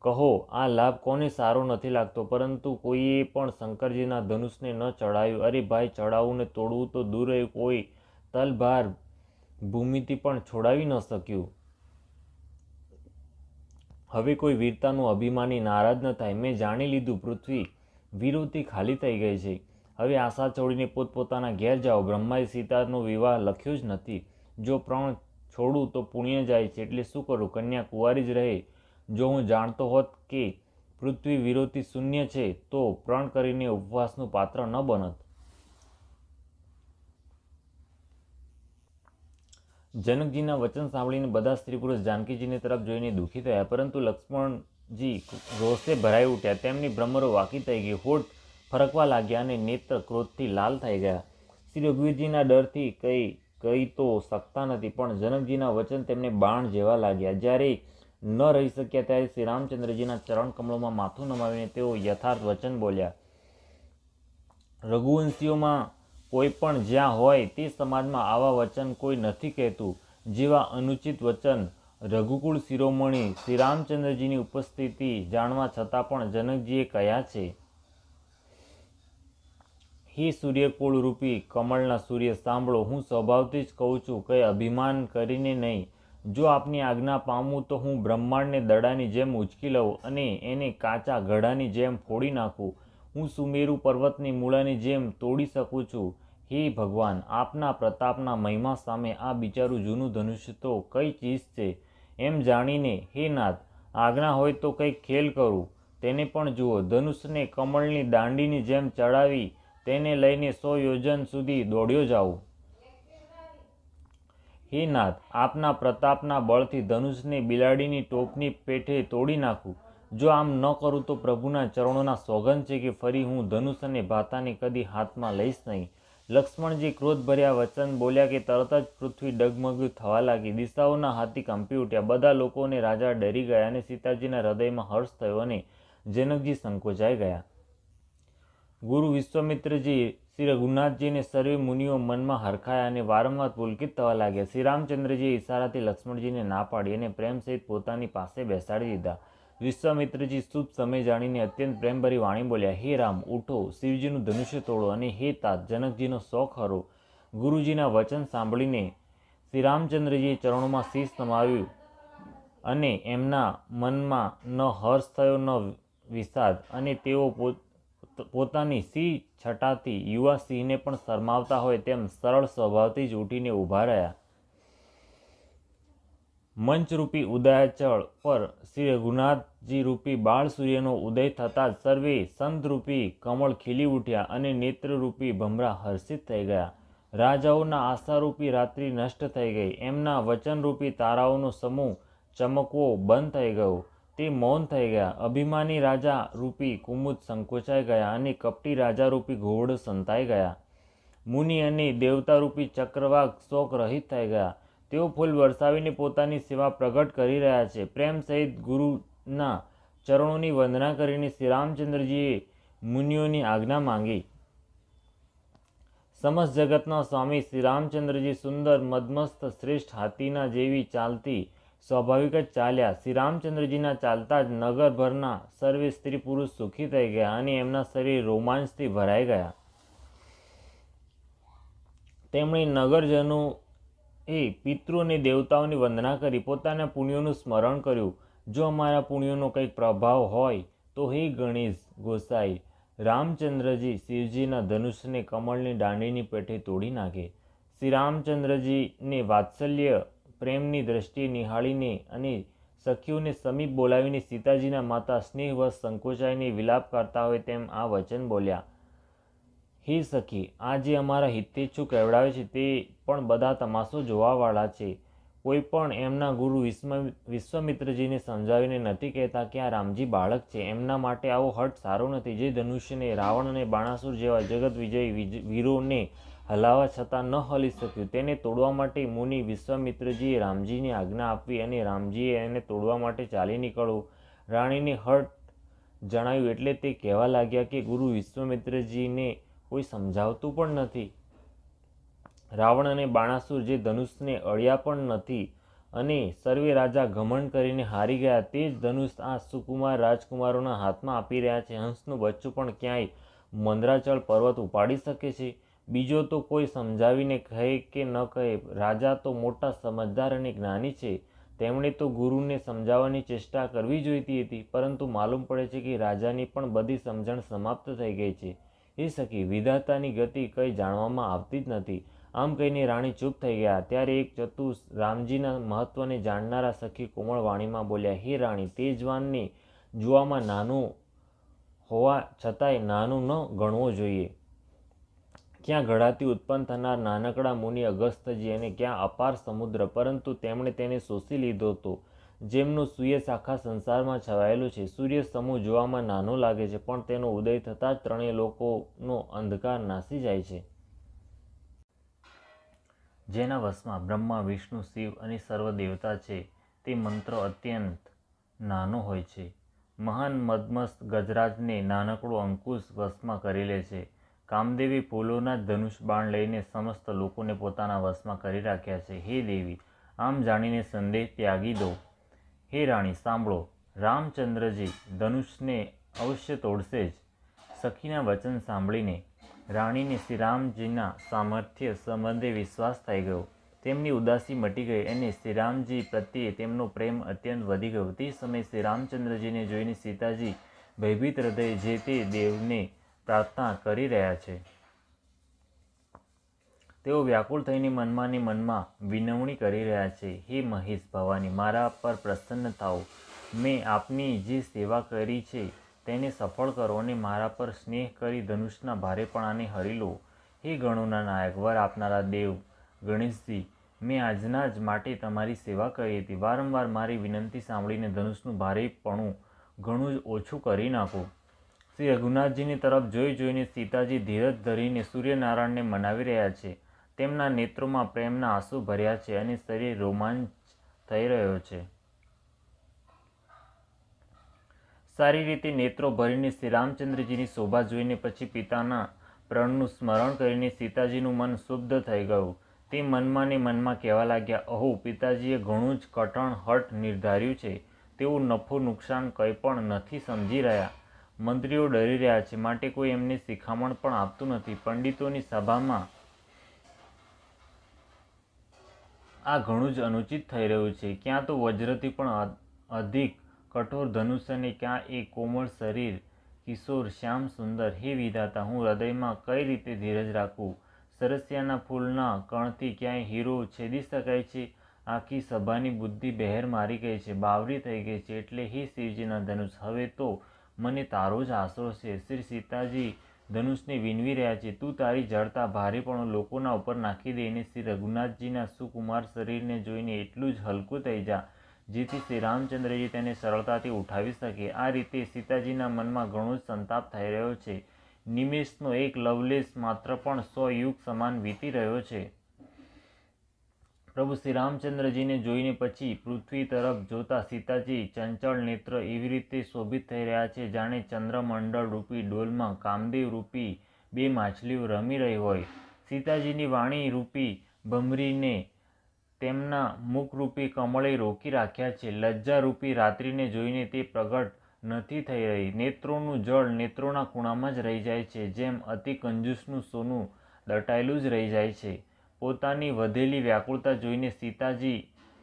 કહો, આ લાભ કોને સારો નથી લાગતો? પરંતુ કોઈએ પણ શંકરજીના ધનુષને ન ચડાવ્યું. અરે ભાઈ, ચડાવવું ને તોડવું તો દૂર રહ્યું, કોઈ તલભાર ભૂમિથી પણ છોડાવી ન શક્યું. હવે કોઈ વીરતાનું અભિમાની નારાજ ન થાય. મેં જાણી લીધું, પૃથ્વી વીરોથી ખાલી થઈ ગઈ છે. હવે આશા છોડીને પોતપોતાના ઘેર જાઓ. બ્રહ્માએ સીતાનો વિવાહ લખ્યો જ નથી. જો પ્રણ છોડું તો પુણ્ય જાય છે, એટલે શું કરું? કન્યા કુંવારી જ રહે. જો હું જાણતો હોત કે પૃથ્વી વીરોથી શૂન્ય છે તો પ્રણ કરીને ઉપવાસનું પાત્ર ન બનત. જનકજીના વચન સાંભળીને બધા સ્ત્રી પુરુષ જાનકીજીની તરફ જોઈને દુઃખી થયા, પરંતુ લક્ષ્મણજી રોષે ભરાઈ ઉઠ્યા. તેમની ભ્રમરો વાકી થઈ ગઈ, હોઠ ફરકવા લાગ્યા અને નેત્ર ક્રોધથી લાલ થઈ ગયા. શ્રી રઘુવીરજીના ડરથી કંઈ કહી તો શકતા નથી, પણ જનકજીના વચન તેમને બાણ જેવા લાગ્યા. જ્યારે ન રહી શક્યા ત્યારે શ્રી રામચંદ્રજીના ચરણ કમળોમાં માથું નમાવીને તેઓ યથાર્થ વચન બોલ્યા. રઘુવંશીઓમાં કોઈ પણ જ્યાં હોય તે સમાજમાં આવા વચન કોઈ નથી કહેતું, જેવા અનુચિત વચન રઘુકુળ શિરોમણી શ્રી રામચંદ્રજીની ઉપસ્થિતિ જાણવા છતાં પણ જનકજીએ કહ્યા છે. હે સૂર્યકુળ રૂપી કમળના સૂર્ય, સાંભળો, હું સ્વભાવથી જ કહું છું, કંઈ અભિમાન કરીને નહીં. જો આપની આજ્ઞા પામું તો હું બ્રહ્માંડને દડાની જેમ ઉંચકી લઉં અને એને કાચા ઘડાની જેમ ફોડી નાખું. હું સુમેરુ પર્વતની મૂળાની જેમ તોડી શકું છું. હે ભગવાન, આપના પ્રતાપના મહિમા સામે આ બિચારું જૂનું ધનુષ્ય તો કઈ ચીજ છે. એમ જાણીને, હે નાથ, આજ્ઞા હોય તો કંઈક ખેલ કરું. તેને પણ જુઓ. ધનુષને કમળની દાંડીની જેમ ચડાવી તેને લઈને 100 યોજન સુધી દોડ્યો જાઉં. હે નાથ, આપના પ્રતાપના બળથી ધનુષને બિલાડીની ટોપની પેઠે તોડી નાખું. જો આમ ન કરું તો પ્રભુના ચરણોના સોગંદ છે કે ફરી હું ધનુષ અને ભાતાને કદી હાથમાં લઈશ નહીં. લક્ષ્મણજી ક્રોધભર્યા વચન બોલ્યા કે તરત જ પૃથ્વી ડગમગ થવા લાગી. દિશાઓના હાથી કંપી ઉઠ્યા. બધા લોકો અને રાજા ડરી ગયા અને સીતાજીના હૃદયમાં હર્ષ થયો અને જનકજી સંકોચાઈ ગયા. ગુરુ વિશ્વામિત્રજી, શ્રી રઘુનાથજી અને સર્વે મુનિઓ મનમાં હરખાયા અને વારંવાર પુલકિત થવા લાગ્યા. શ્રી રામચંદ્રજીએ ઈશારાથી લક્ષ્મણજીને ના પાડી અને પ્રેમ સહિત પોતાની પાસે બેસાડી દીધા. વિશ્વામિત્રજી શુભ સમય જાણીને અત્યંત પ્રેમભરી વાણી બોલ્યા. હે રામ, ઉઠો, શિવજીનું ધનુષ્ય તોડો અને હે તાત, જનકજીનો શોખ હરો. ગુરુજીના વચન સાંભળીને શ્રી રામચંદ્રજીએ ચરણોમાં શીશ નમાવ્યું અને એમના મનમાં ન હર્ષ થયો ન વિષાદ, અને તેઓ પોતાની સિંહ છટાથી યુવા સિંહને પણ શરમાવતા હોય તેમ સરળ સ્વભાવથી જ ઉઠીને ઊભા રહ્યા. મંચરૂપી ઉદયાચળ પર શ્રી રઘુનાથજી રૂપી બાળ સૂર્યનો ઉદય થતાં જ સર્વે સંતરૂપી કમળ ખીલી ઉઠ્યા અને નેત્રરૂપી ભમરા હર્ષિત થઈ ગયા. રાજાઓના આશારૂપી રાત્રિ નષ્ટ થઈ ગઈ. એમના વચનરૂપી તારાઓનો સમૂહ ચમકવો બંધ થઈ ગયો. તે મૌન થઈ ગયા. અભિમાની રાજા રૂપી કુમુદ સંકોચાઈ ગયા અને કપટી રાજા રૂપી ઘોડ સંતાઈ ગયા. મુનિ અને દેવતારૂપી ચક્રવાક શોક રહિત થઈ ગયા. તેઓ ફૂલ વરસાવીને પોતાની સેવા પ્રગટ કરી રહ્યા છે. પ્રેમ સહિત ગુરુના ચરણોની વંદના કરીને શ્રી રામચંદ્રજીએ મુનિઓની આજ્ઞા માંગી. સમસ્ત જગતના સ્વામી શ્રી રામચંદ્રજી સુંદર મદમસ્ત શ્રેષ્ઠ હાથીના જેવી ચાલતી સ્વાભાવિક જ ચાલ્યા. શ્રી રામચંદ્રજીના ચાલતા જ નગરભરના સર્વે સ્ત્રી પુરુષ સુખી થઈ ગયા અને એમના શરીર રોમાંચથી ભરાઈ ગયા. તેમણે નગરજનો પિતૃ અને દેવતાઓની વંદના કરી પોતાના પુણ્યોનું સ્મરણ કર્યું. જો અમારા પુણ્યોનો કંઈક પ્રભાવ હોય તો હે ગણેશ ગોસાઈ, રામચંદ્રજી શિવજીના ધનુષને કમળની દાંડીની પેઠે તોડી નાખે. શ્રી રામચંદ્રજીને વાત્સલ્ય પ્રેમની દ્રષ્ટિએ નિહાળીને અને સખીઓને સમીપ બોલાવીને સીતાજીના માતા સ્નેહવશ સંકોચાઈને વિલાપ કરતા હોય તેમ આ વચન બોલ્યા. હે સખી, આ જે અમારા હિતેચ્છુ કહેવડાવે છે તે પણ બધા તમાશો જોવાવાળા છે. કોઈ પણ એમના ગુરુ વિશ્વામિત્રજીને સમજાવીને નથી કહેતા કે આ રામજી બાળક છે. એમના માટે આવો હઠ સારો નથી. જે ધનુષ્યને રાવણ અને બાણાસુર જેવા જગત વિજયી વીરોને હલાવવા છતાં ન હલી શક્યું, તેને તોડવા માટે મુનિ વિશ્વામિત્રજીએ રામજીને આજ્ઞા આપવી અને રામજીએ એને તોડવા માટે ચાલી નીકળવું. રાણીને હઠ જણાવ્યું એટલે તે કહેવા લાગ્યા કે ગુરુ વિશ્વામિત્રજીને કોઈ સમજાવતું પણ નથી. રાવણ અને બાણાસુર જે ધનુષને અડ્યા પણ નથી અને સર્વે રાજા ઘમંડ કરીને હારી ગયા, તે જ ધનુષ આ સુકુમાર રાજકુમારોના હાથમાં આપી રહ્યા છે. હંસનું બચ્ચું પણ ક્યાંય મંદરાચળ પર્વત ઉપાડી શકે છે. બીજો તો કોઈ સમજાવીને કહે કે ન કહે. રાજા તો મોટા સમજદાર અને જ્ઞાની છે. તેમણે તો ગુરુને સમજાવવાની ચેષ્ટા કરવી જોઈતી હતી, પરંતુ માલુમ પડે છે કે રાજાની પણ બધી સમજણ સમાપ્ત થઈ ગઈ છે. એ સખી, વિધાતાની ગતિ કંઈ જાણવામાં આવતી જ નથી. આમ કહીને રાણી ચૂપ થઈ ગયા. ત્યારે એક ચતુર રામજીના મહત્વને જાણનારા સખી કોમળ વાણીમાં બોલ્યા. હે રાણી, તેજવાનને જોવામાં નાનું હોવા છતાંય નાનું ન ગણવો જોઈએ. ક્યાં ઘડાથી ઉત્પન્ન થનાર નાનકડા મુનિ અગસ્ત્યજી અને ક્યાં અપાર સમુદ્ર, પરંતુ તેમણે તેને શોષી લીધો હતો. જેમનું સુયશ આખા સંસારમાં છવાયેલું છે. સૂર્ય સમૂહ જોવામાં નાનો લાગે છે, પણ તેનો ઉદય થતાં જ ત્રણેય લોકોનો અંધકાર નાસી જાય છે. જેના વશમાં બ્રહ્મા, વિષ્ણુ, શિવ અને સર્વ દેવતા છે, તે મંત્ર અત્યંત નાનો હોય છે. મહાન મદમસ્ત ગજરાજને નાનકડો અંકુશ વશમાં કરી લે છે. કામદેવી ફૂલોના જ ધનુષ બાણ લઈને સમસ્ત લોકોને પોતાના વશમાં કરી રાખ્યા છે. હે દેવી, આમ જાણીને સંદેહ ત્યાગી દો. હે રાણી, સાંભળો, રામચંદ્રજી ધનુષને અવશ્ય તોડશે જ. સખીના વચન સાંભળીને રાણીને શ્રીરામજીના સામર્થ્ય સંબંધે વિશ્વાસ થઈ ગયો. તેમની ઉદાસી મટી ગઈ અને શ્રીરામજી પ્રત્યે તેમનો પ્રેમ અત્યંત વધી ગયો. તે સમયે શ્રીરામચંદ્રજીને જોઈને સીતાજી ભયભીત હૃદયે જે તે દેવને પ્રાર્થના કરી રહ્યા છે. તેઓ વ્યાકુળ થઈને મનમાં ને મનમાં વિનવણી કરી રહ્યા છે. હે મહેશ ભવાની, મારા પર પ્રસન્ન થાઓ. મેં આપની જે સેવા કરી છે તેને સફળ કરો અને મારા પર સ્નેહ કરી ધનુષના ભારેપણાને હરી લો. હે ગણોના નાયક, વર આપનારા દેવ ગણેશજી, મેં આજના જ માટે તમારી સેવા કરી હતી. વારંવાર મારી વિનંતી સાંભળીને ધનુષનું ભારેપણું ઘણું જ ઓછું કરી નાખો. શ્રી રઘુનાથજીની તરફ જોઈને સીતાજી ધીરજ ધરીને સૂર્યનારાયણને મનાવી રહ્યા છે. તેમના નેત્રોમાં પ્રેમના આંસુ ભર્યા છે અને શરીર રોમાંચ થઈ રહ્યો છે. સારી રીતે નેત્રો ભરીને શ્રીરામચંદ્રજીની શોભા જોઈને પછી પિતાના પ્रणનું સ્મરણ કરીને સીતાજીનું મન શુદ્ધ થઈ ગયું. તે મનમાં ને મનમાં કહેવા લાગ્યા, અહો, પિતાજીએ ઘણું જ કઠણ હઠ નિર્ધાર્યું છે. તેઓ નફો નુકસાન કંઈ પણ નથી સમજી રહ્યા. મંત્રીઓ ડરી રહ્યા છે, માટે કોઈ એમને શિખામણ પણ આપતું નથી. પંડિતોની સભામાં આ ઘણું જ અનુચિત થઈ રહ્યું છે. ક્યાં તો વજ્રથી પણ અધિક કઠોર ધનુષ અને ક્યાં એ કોમળ શરીર, કિશોર શ્યામ સુંદર. હે વિધાતા, હું હૃદયમાં કઈ રીતે ધીરજ રાખું? સરસિયાના ફૂલના કણથી ક્યાંય હીરો છેદી શકાય છે? આખી સભાની બુદ્ધિ બહેર મારી ગઈ છે, બાવરી થઈ ગઈ છે. એટલે હે શિવજીના ધનુષ, હવે તો મને તારો જ આશરો છે. શ્રી સીતાજી ધનુષને વિનવી રહ્યા છે, તું તારી જડતા ભારેપણું લોકોના ઉપર નાખી દે અને શ્રી રઘુનાથજીના સુકુમાર શરીરને જોઈને એટલું જ હલકું થઈ જા, જેથી શ્રી રામચંદ્રજી તેને સરળતાથી ઉઠાવી શકે. આ રીતે સીતાજીના મનમાં ઘણો જ સંતાપ થઈ રહ્યો છે. નિમેષનો એક લવલેશ માત્ર પણ 100 યુગ સમાન વીતી રહ્યો છે. પ્રભુ શ્રી રામચંદ્રજીને જોઈને પછી પૃથ્વી તરફ જોતા સીતાજી ચંચળ નેત્ર એવી રીતે શોભિત થઈ રહ્યા છે, જાણે ચંદ્રમંડળ રૂપી ડોલમાં કામદેવ રૂપી 2 માછલીઓ રમી રહી હોય. સીતાજીની વાણી રૂપી ભમરીને તેમના મુખરૂપી કમળે રોકી રાખ્યા છે. લજ્જારૂપી રાત્રિને જોઈને તે પ્રગટ નથી થઈ રહી. નેત્રોનું જળ નેત્રોના ખૂણામાં જ રહી જાય છે, જેમ અતિ કંજૂસનું સોનું દટાયેલું જ રહી જાય છે. પોતાની વધેલી વ્યાકુળતા જોઈને સીતાજી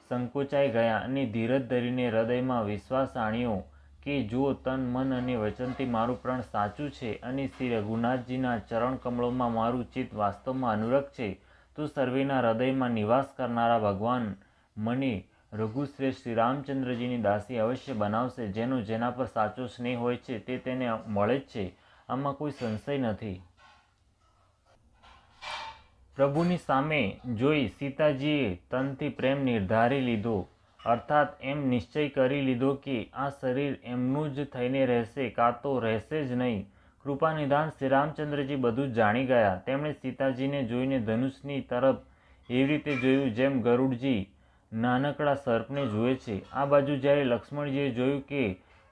સંકોચાઈ ગયા અને ધીરજ ધરીને હૃદયમાં વિશ્વાસ આણ્યો કે જો તન, મન અને વચનથી મારું પ્રણ સાચું છે અને શ્રી રઘુનાથજીના ચરણ કમળોમાં મારું ચિત્ત વાસ્તવમાં અનુરક્ત છે, તો સર્વેના હૃદયમાં નિવાસ કરનારા ભગવાન મને રઘુશ્રેષ્ઠ શ્રી રામચંદ્રજીની દાસી અવશ્ય બનાવશે. જેના પર સાચો સ્નેહ હોય છે તે તેને મળે જ છે. આમાં કોઈ સંશય નથી. પ્રભુની સામે જોઈ સીતાજીએ તનથી પ્રેમ નિર્ધારી લીધો, અર્થાત એમ નિશ્ચય કરી લીધો કે આ શરીર એમનું જ થઈને રહેશે કાં તો રહેશે જ નહીં. કૃપાનિધાન શ્રી રામચંદ્રજી બધું જ જાણી ગયા. તેમણે સીતાજીને જોઈને ધનુષની તરફ એવી રીતે જોયું જેમ ગરુડજી નાનકડા સર્પને જુએ છે. આ બાજુ જ્યારે લક્ષ્મણજીએ જોયું કે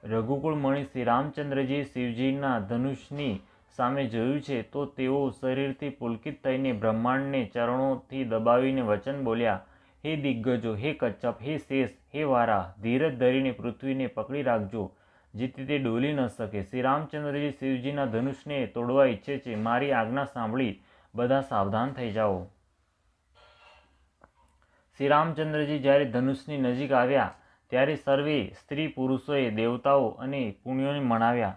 રઘુકુળ મણિ શ્રી રામચંદ્રજીએ શિવજીના ધનુષની સામે જોયું છે, તો તેઓ શરીરથી પુલકિત થઈને બ્રહ્માંડને ચરણોથી દબાવીને વચન બોલ્યા, હે દિગ્ગજો, હે કચ્છપ, હે શેષ, હે વારા, ધીરજ ધરીને પૃથ્વીને પકડી રાખજો, જેથી તે ડોલી ન શકે. શ્રી રામચંદ્રજી શિવજીના ધનુષને તોડવા ઈચ્છે છે. મારી આજ્ઞા સાંભળી બધા સાવધાન થઈ જાઓ. શ્રી રામચંદ્રજી જ્યારે ધનુષની નજીક આવ્યા ત્યારે સર્વે સ્ત્રી પુરુષોએ દેવતાઓ અને પુણ્યોને મનાવ્યા.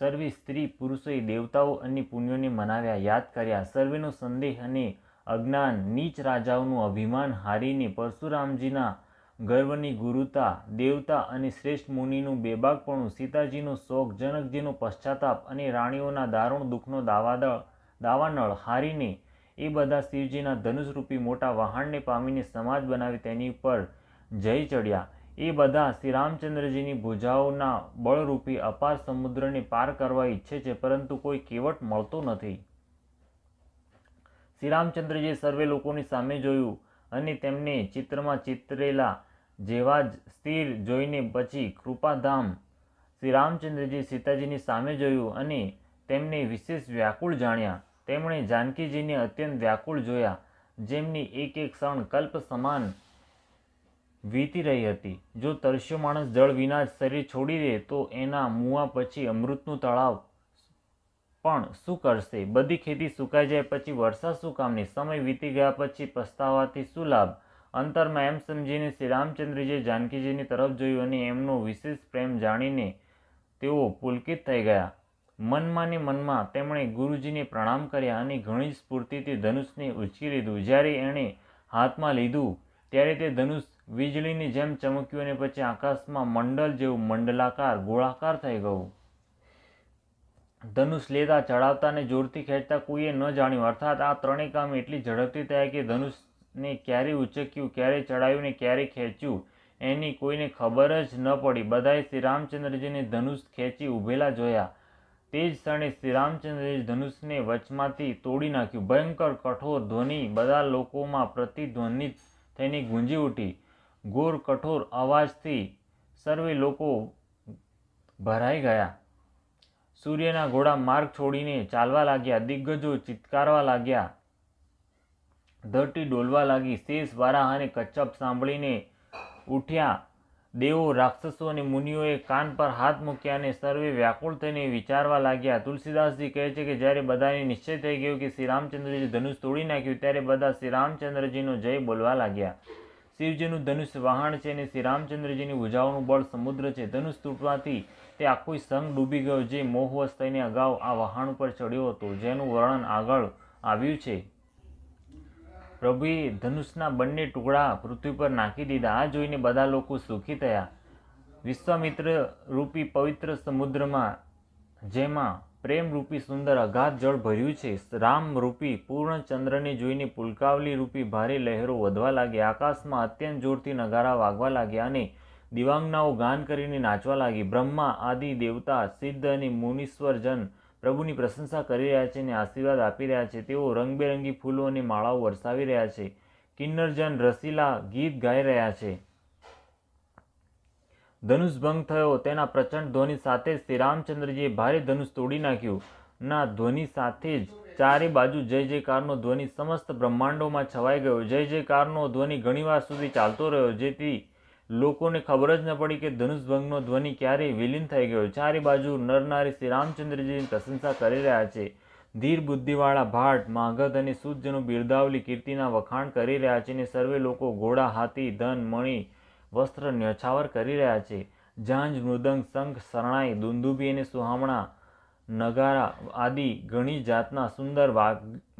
સર્વે સ્ત્રી પુરુષોએ દેવતાઓ અને પુણ્યોને મનાવ્યા, યાદ કર્યા. સર્વેનો સંદેહ અને અજ્ઞાન, નીચ રાજાઓનું અભિમાન હારીને પરશુરામજીના ગર્વની ગુરુતા, દેવતા અને શ્રેષ્ઠ મુનિનું બેબાકપણું, સીતાજીનો શોક, જનકજીનો પશ્ચાતાપ અને રાણીઓના દારૂણ દુઃખનો દાવાનળ હારીને એ બધા શિવજીના ધનુષરૂપી મોટા વહાણને પામીને સમાજ બનાવી તેની ઉપર જઈ ચડ્યા. એ બધા શ્રી રામચંદ્રજીની ભુજાઓના બળરૂપી અપાર સમુદ્રને પાર કરવા ઈચ્છે છે, પરંતુ કોઈ કેવટ મળતો નથી. શ્રી રામચંદ્રજીએ સર્વે લોકોની સામે જોયું અને તેમને ચિત્રમાં ચિતરેલા જેવા જ સ્થિર જોઈને પછી કૃપાધામ શ્રી રામચંદ્રજી સીતાજીની સામે જોયું અને તેમને વિશેષ વ્યાકુળ જાણ્યા. તેમણે જાનકીજીને અત્યંત વ્યાકુળ જોયા, જેમની એક એક ક્ષણ કલ્પ સમાન વીતી રહી હતી. જો તરસ્યો માણસ જળ વિના જ શરીર છોડી દે તો એના મુવા પછી અમૃતનું તળાવ પણ શું કરશે? બધી ખેતી સુકાઈ જાય પછી વર્ષા શું કામની? સમય વીતી ગયા પછી પસ્તાવાથી શું લાભ? અંતરમાં એમ સમજીને શ્રી રામચંદ્રજીએ જાનકીજીની તરફ જોયું અને એમનો વિશેષ પ્રેમ જાણીને તેઓ પુલકિત થઈ ગયા. મનમાં ને મનમાં તેમણે ગુરુજીને પ્રણામ કર્યા અને ઘણી જ સ્ફૂર્તિથી ધનુષને ઉંચકી લીધું. જ્યારે એણે હાથમાં લીધું ત્યારે તે ધનુષ વીજળીની જેમ ચમક્યું અને પછી આકાશમાં મંડળ જેવું મંડલાકાર ગોળાકાર થઈ ગયું. ધનુષ લેતા, ચડાવતા અને જોરથી ખેંચતા કોઈએ ન જાણ્યું. અર્થાત આ ત્રણેય કામ એટલી ઝડપથી થયા કે ધનુષને ક્યારે ઉંચક્યું, ક્યારે ચડાવ્યું ને ક્યારે ખેંચ્યું એની કોઈને ખબર જ ન પડી. બધાએ શ્રી રામચંદ્રજીને ધનુષ ખેંચી ઊભેલા જોયા. તે જ ક્ષણે શ્રી રામચંદ્રજી ધનુષને વચમાંથી તોડી નાખ્યું. ભયંકર કઠોર ધ્વનિ બધા લોકોમાં પ્રતિધ્વનિત થઈને ગુંજી ઉઠી. ઘોર કઠોર અવાજથી સર્વે લોકો ભરાઈ ગયા. સૂર્યના ઘોડા માર્ગ છોડીને ચાલવા લાગ્યા. દિગ્ગજો ચિત્કારવા લાગ્યા. ધરતી ડોલવા લાગી. શેષ, વારાહ અને કચ્છપ સાંભળીને ઉઠ્યા. દેવો, રાક્ષસો અને મુનિઓએ કાન પર હાથ મૂક્યા અને સર્વે વ્યાકુળ થઈને વિચારવા લાગ્યા. તુલસીદાસજી કહે છે કે જ્યારે બધાને નિશ્ચય થઈ ગયો કે શ્રી રામચંદ્રજી ધનુષ તોડી નાખ્યું ત્યારે બધા શ્રી રામચંદ્રજીનો જય બોલવા લાગ્યા. શિવજીનું ધનુષ વહાણ છે અને શ્રી રામચંદ્રજીની ભુજાઓનું બળ સમુદ્ર છે. ધનુષ તૂટવાથી તે આખો સંઘ ડૂબી ગયો જે મોહવશ થઈને અગાઉ આ વહાણ ઉપર ચડ્યો હતો, જેનું વર્ણન આગળ આવ્યું છે. પ્રભુએ ધનુષના બંને ટુકડા પૃથ્વી પર નાખી દીધા. આ જોઈને બધા લોકો સુખી થયા. વિશ્વામિત્ર રૂપી પવિત્ર સમુદ્રમાં જેમાં પ્રેમ રૂપી સુંદર અગાધ જળ ભર્યું છે, રામ રૂપી પૂર્ણ ચંદ્રને જોઈને પુલકાવલી રૂપી ભારે લહેરો વધવા લાગી. આકાશમાં અત્યંત જોરથી નગારા વાગવા લાગ્યા અને દિવાંગનાઓ ગાન કરીને નાચવા લાગી. બ્રહ્મા આદિ દેવતા, સિદ્ધ અને મુનીશ્વર જન પ્રભુની પ્રશંસા કરી રહ્યા છે અને આશીર્વાદ આપી રહ્યા છે. તેઓ રંગબેરંગી ફૂલો અને માળાઓ વરસાવી રહ્યા છે. કિન્નરજન રસીલા ગીત ગાઈ રહ્યા છે. ધનુષ ભંગ થયો તેના પ્રચંડ ધ્વનિ સાથે જ શ્રી રામચંદ્રજીએ ભારે ધનુષ તોડી નાખ્યું. ના ધ્વનિ સાથે જ ચારે બાજુ જય જયકારનો ધ્વનિ સમસ્ત બ્રહ્માંડોમાં છવાઈ ગયો. જય જયકારનો ધ્વનિ ઘણીવાર સુધી ચાલતો રહ્યો, જેથી લોકોને ખબર જ ન પડી કે ધનુષભંગનો ધ્વનિ ક્યારે વિલીન થઈ ગયો. ચારે બાજુ નરનારી શ્રી રામચંદ્રજીની પ્રશંસા કરી રહ્યા છે. ધીર બુદ્ધિવાળા ભાટ, માગધ અને સૂતજનો બિરદાવલી કીર્તિના વખાણ કરી રહ્યા છે અને સર્વે લોકો ઘોડા, હાથી, ધન, મણિ, વસ્ત્ર ન્યોછાવર કરી રહ્યા છે. ઝાંઝ, મૃદંગ, શંખ, શરણાઈ, દુંદુભી અને સુહામણા નગારા આદિ ઘણી જાતના સુંદર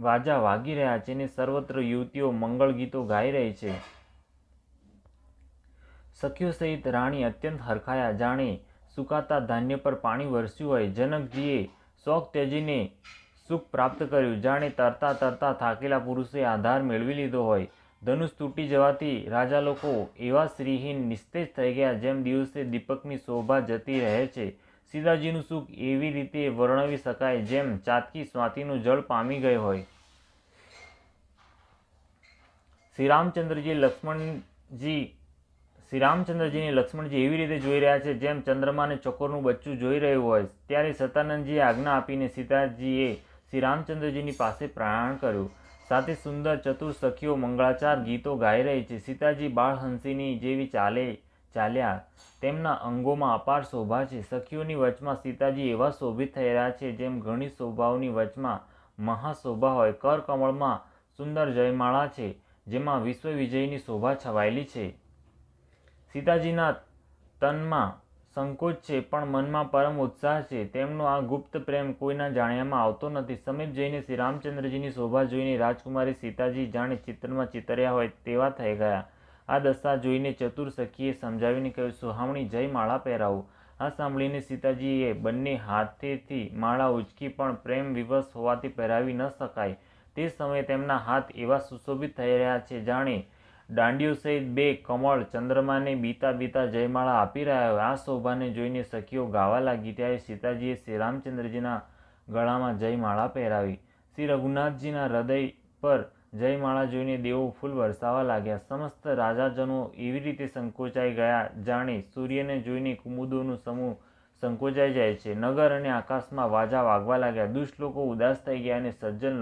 વાજા વાગી રહ્યા છે અને સર્વત્ર યુવતીઓ મંગળ ગીતો ગાઈ રહી છે. સખીઓ સહિત રાણી અત્યંત હરખાયા, જાણે સુકાતા ધાન્ય પર પાણી વરસ્યું હોય. જનકજીએ શોક ત્યજીને સુખ પ્રાપ્ત કર્યું, જાણે તરતા તરતા થાકેલા પુરુષે આધાર મેળવી લીધો હોય. ધનુષ તૂટી જવાથી રાજા લોકો એવા શ્રીહીન નિસ્તેજ થઈ ગયા જેમ દિવસે દીપકની શોભા જતી રહે છે. સીતાજીનું સુખ એવી રીતે વર્ણવી શકાય જેમ ચાતકી સ્વાતિનું જળ પામી ગઈ હોય. શ્રી રામચંદ્રજીને લક્ષ્મણજી એવી રીતે જોઈ રહ્યા છે જેમ ચંદ્રમાને ચકોરનું બચ્ચું જોઈ રહ્યું હોય. ત્યારે સતાનંદજીએ આજ્ઞા આપીને સીતાજીએ શ્રી રામચંદ્રજીની પાસે પ્રયાણ કર્યું. સાથે સુંદર ચતુર સખીઓ મંગળાચાર ગીતો ગાઈ રહી છે. સીતાજી બાળહંસીની જેવી ચાલ્યા. તેમના અંગોમાં અપાર શોભા છે. સખીઓની વચમાં સીતાજી એવા શોભિત થઈ રહ્યા છે જેમ ઘણી શોભાઓની વચમાં મહાશોભા હોય. કર કમળમાં સુંદર જયમાળા છે જેમાં વિશ્વ વિજયની શોભા છવાયેલી છે. સીતાજીના તનમાં સંકોચ છે પણ મનમાં પરમ ઉત્સાહ છે. તેમનો આ ગુપ્ત પ્રેમ કોઈના જાણ્યામાં આવતો નથી. સમીપ જઈને શ્રી રામચંદ્રજીની શોભા જોઈને રાજકુમારી સીતાજી જાણે ચિત્રમાં ચિતર્યા હોય તેવા થઈ ગયા. આ દશા જોઈને ચતુર સખીએ સમજાવીને કહ્યું, સુહામણી જય માળા પહેરાવો. આ સાંભળીને સીતાજીએ બંને હાથેથી માળા ઉંચકી પણ પ્રેમ વિવશ હોવાથી પહેરાવી ન શકાય. તે સમયે તેમના હાથ એવા સુશોભિત થઈ રહ્યા છે જાણે દાંડીઓ સહિત બે કમળ ચંદ્રમાને બીતા બીતા જયમાળા આપી રહ્યા હોય. આ શોભાને જોઈને સખીઓ ગાવા લાગી. ત્યારે સીતાજીએ શ્રી રામચંદ્રજીના ગળામાં જયમાળા પહેરાવી. શ્રી રઘુનાથજીના હૃદય પર જયમાળા જોઈને દેવો ફૂલ વરસાવવા લાગ્યા. સમસ્ત રાજાજનો એવી રીતે સંકોચાઈ ગયા જાણે સૂર્યને જોઈને કુમુદોનું સમૂહ સંકોચાઈ જાય છે. નગર અને આકાશમાં વાજા વાગવા લાગ્યા. દુષ્ટ લોકો ઉદાસ થઈ ગયા અને સજ્જન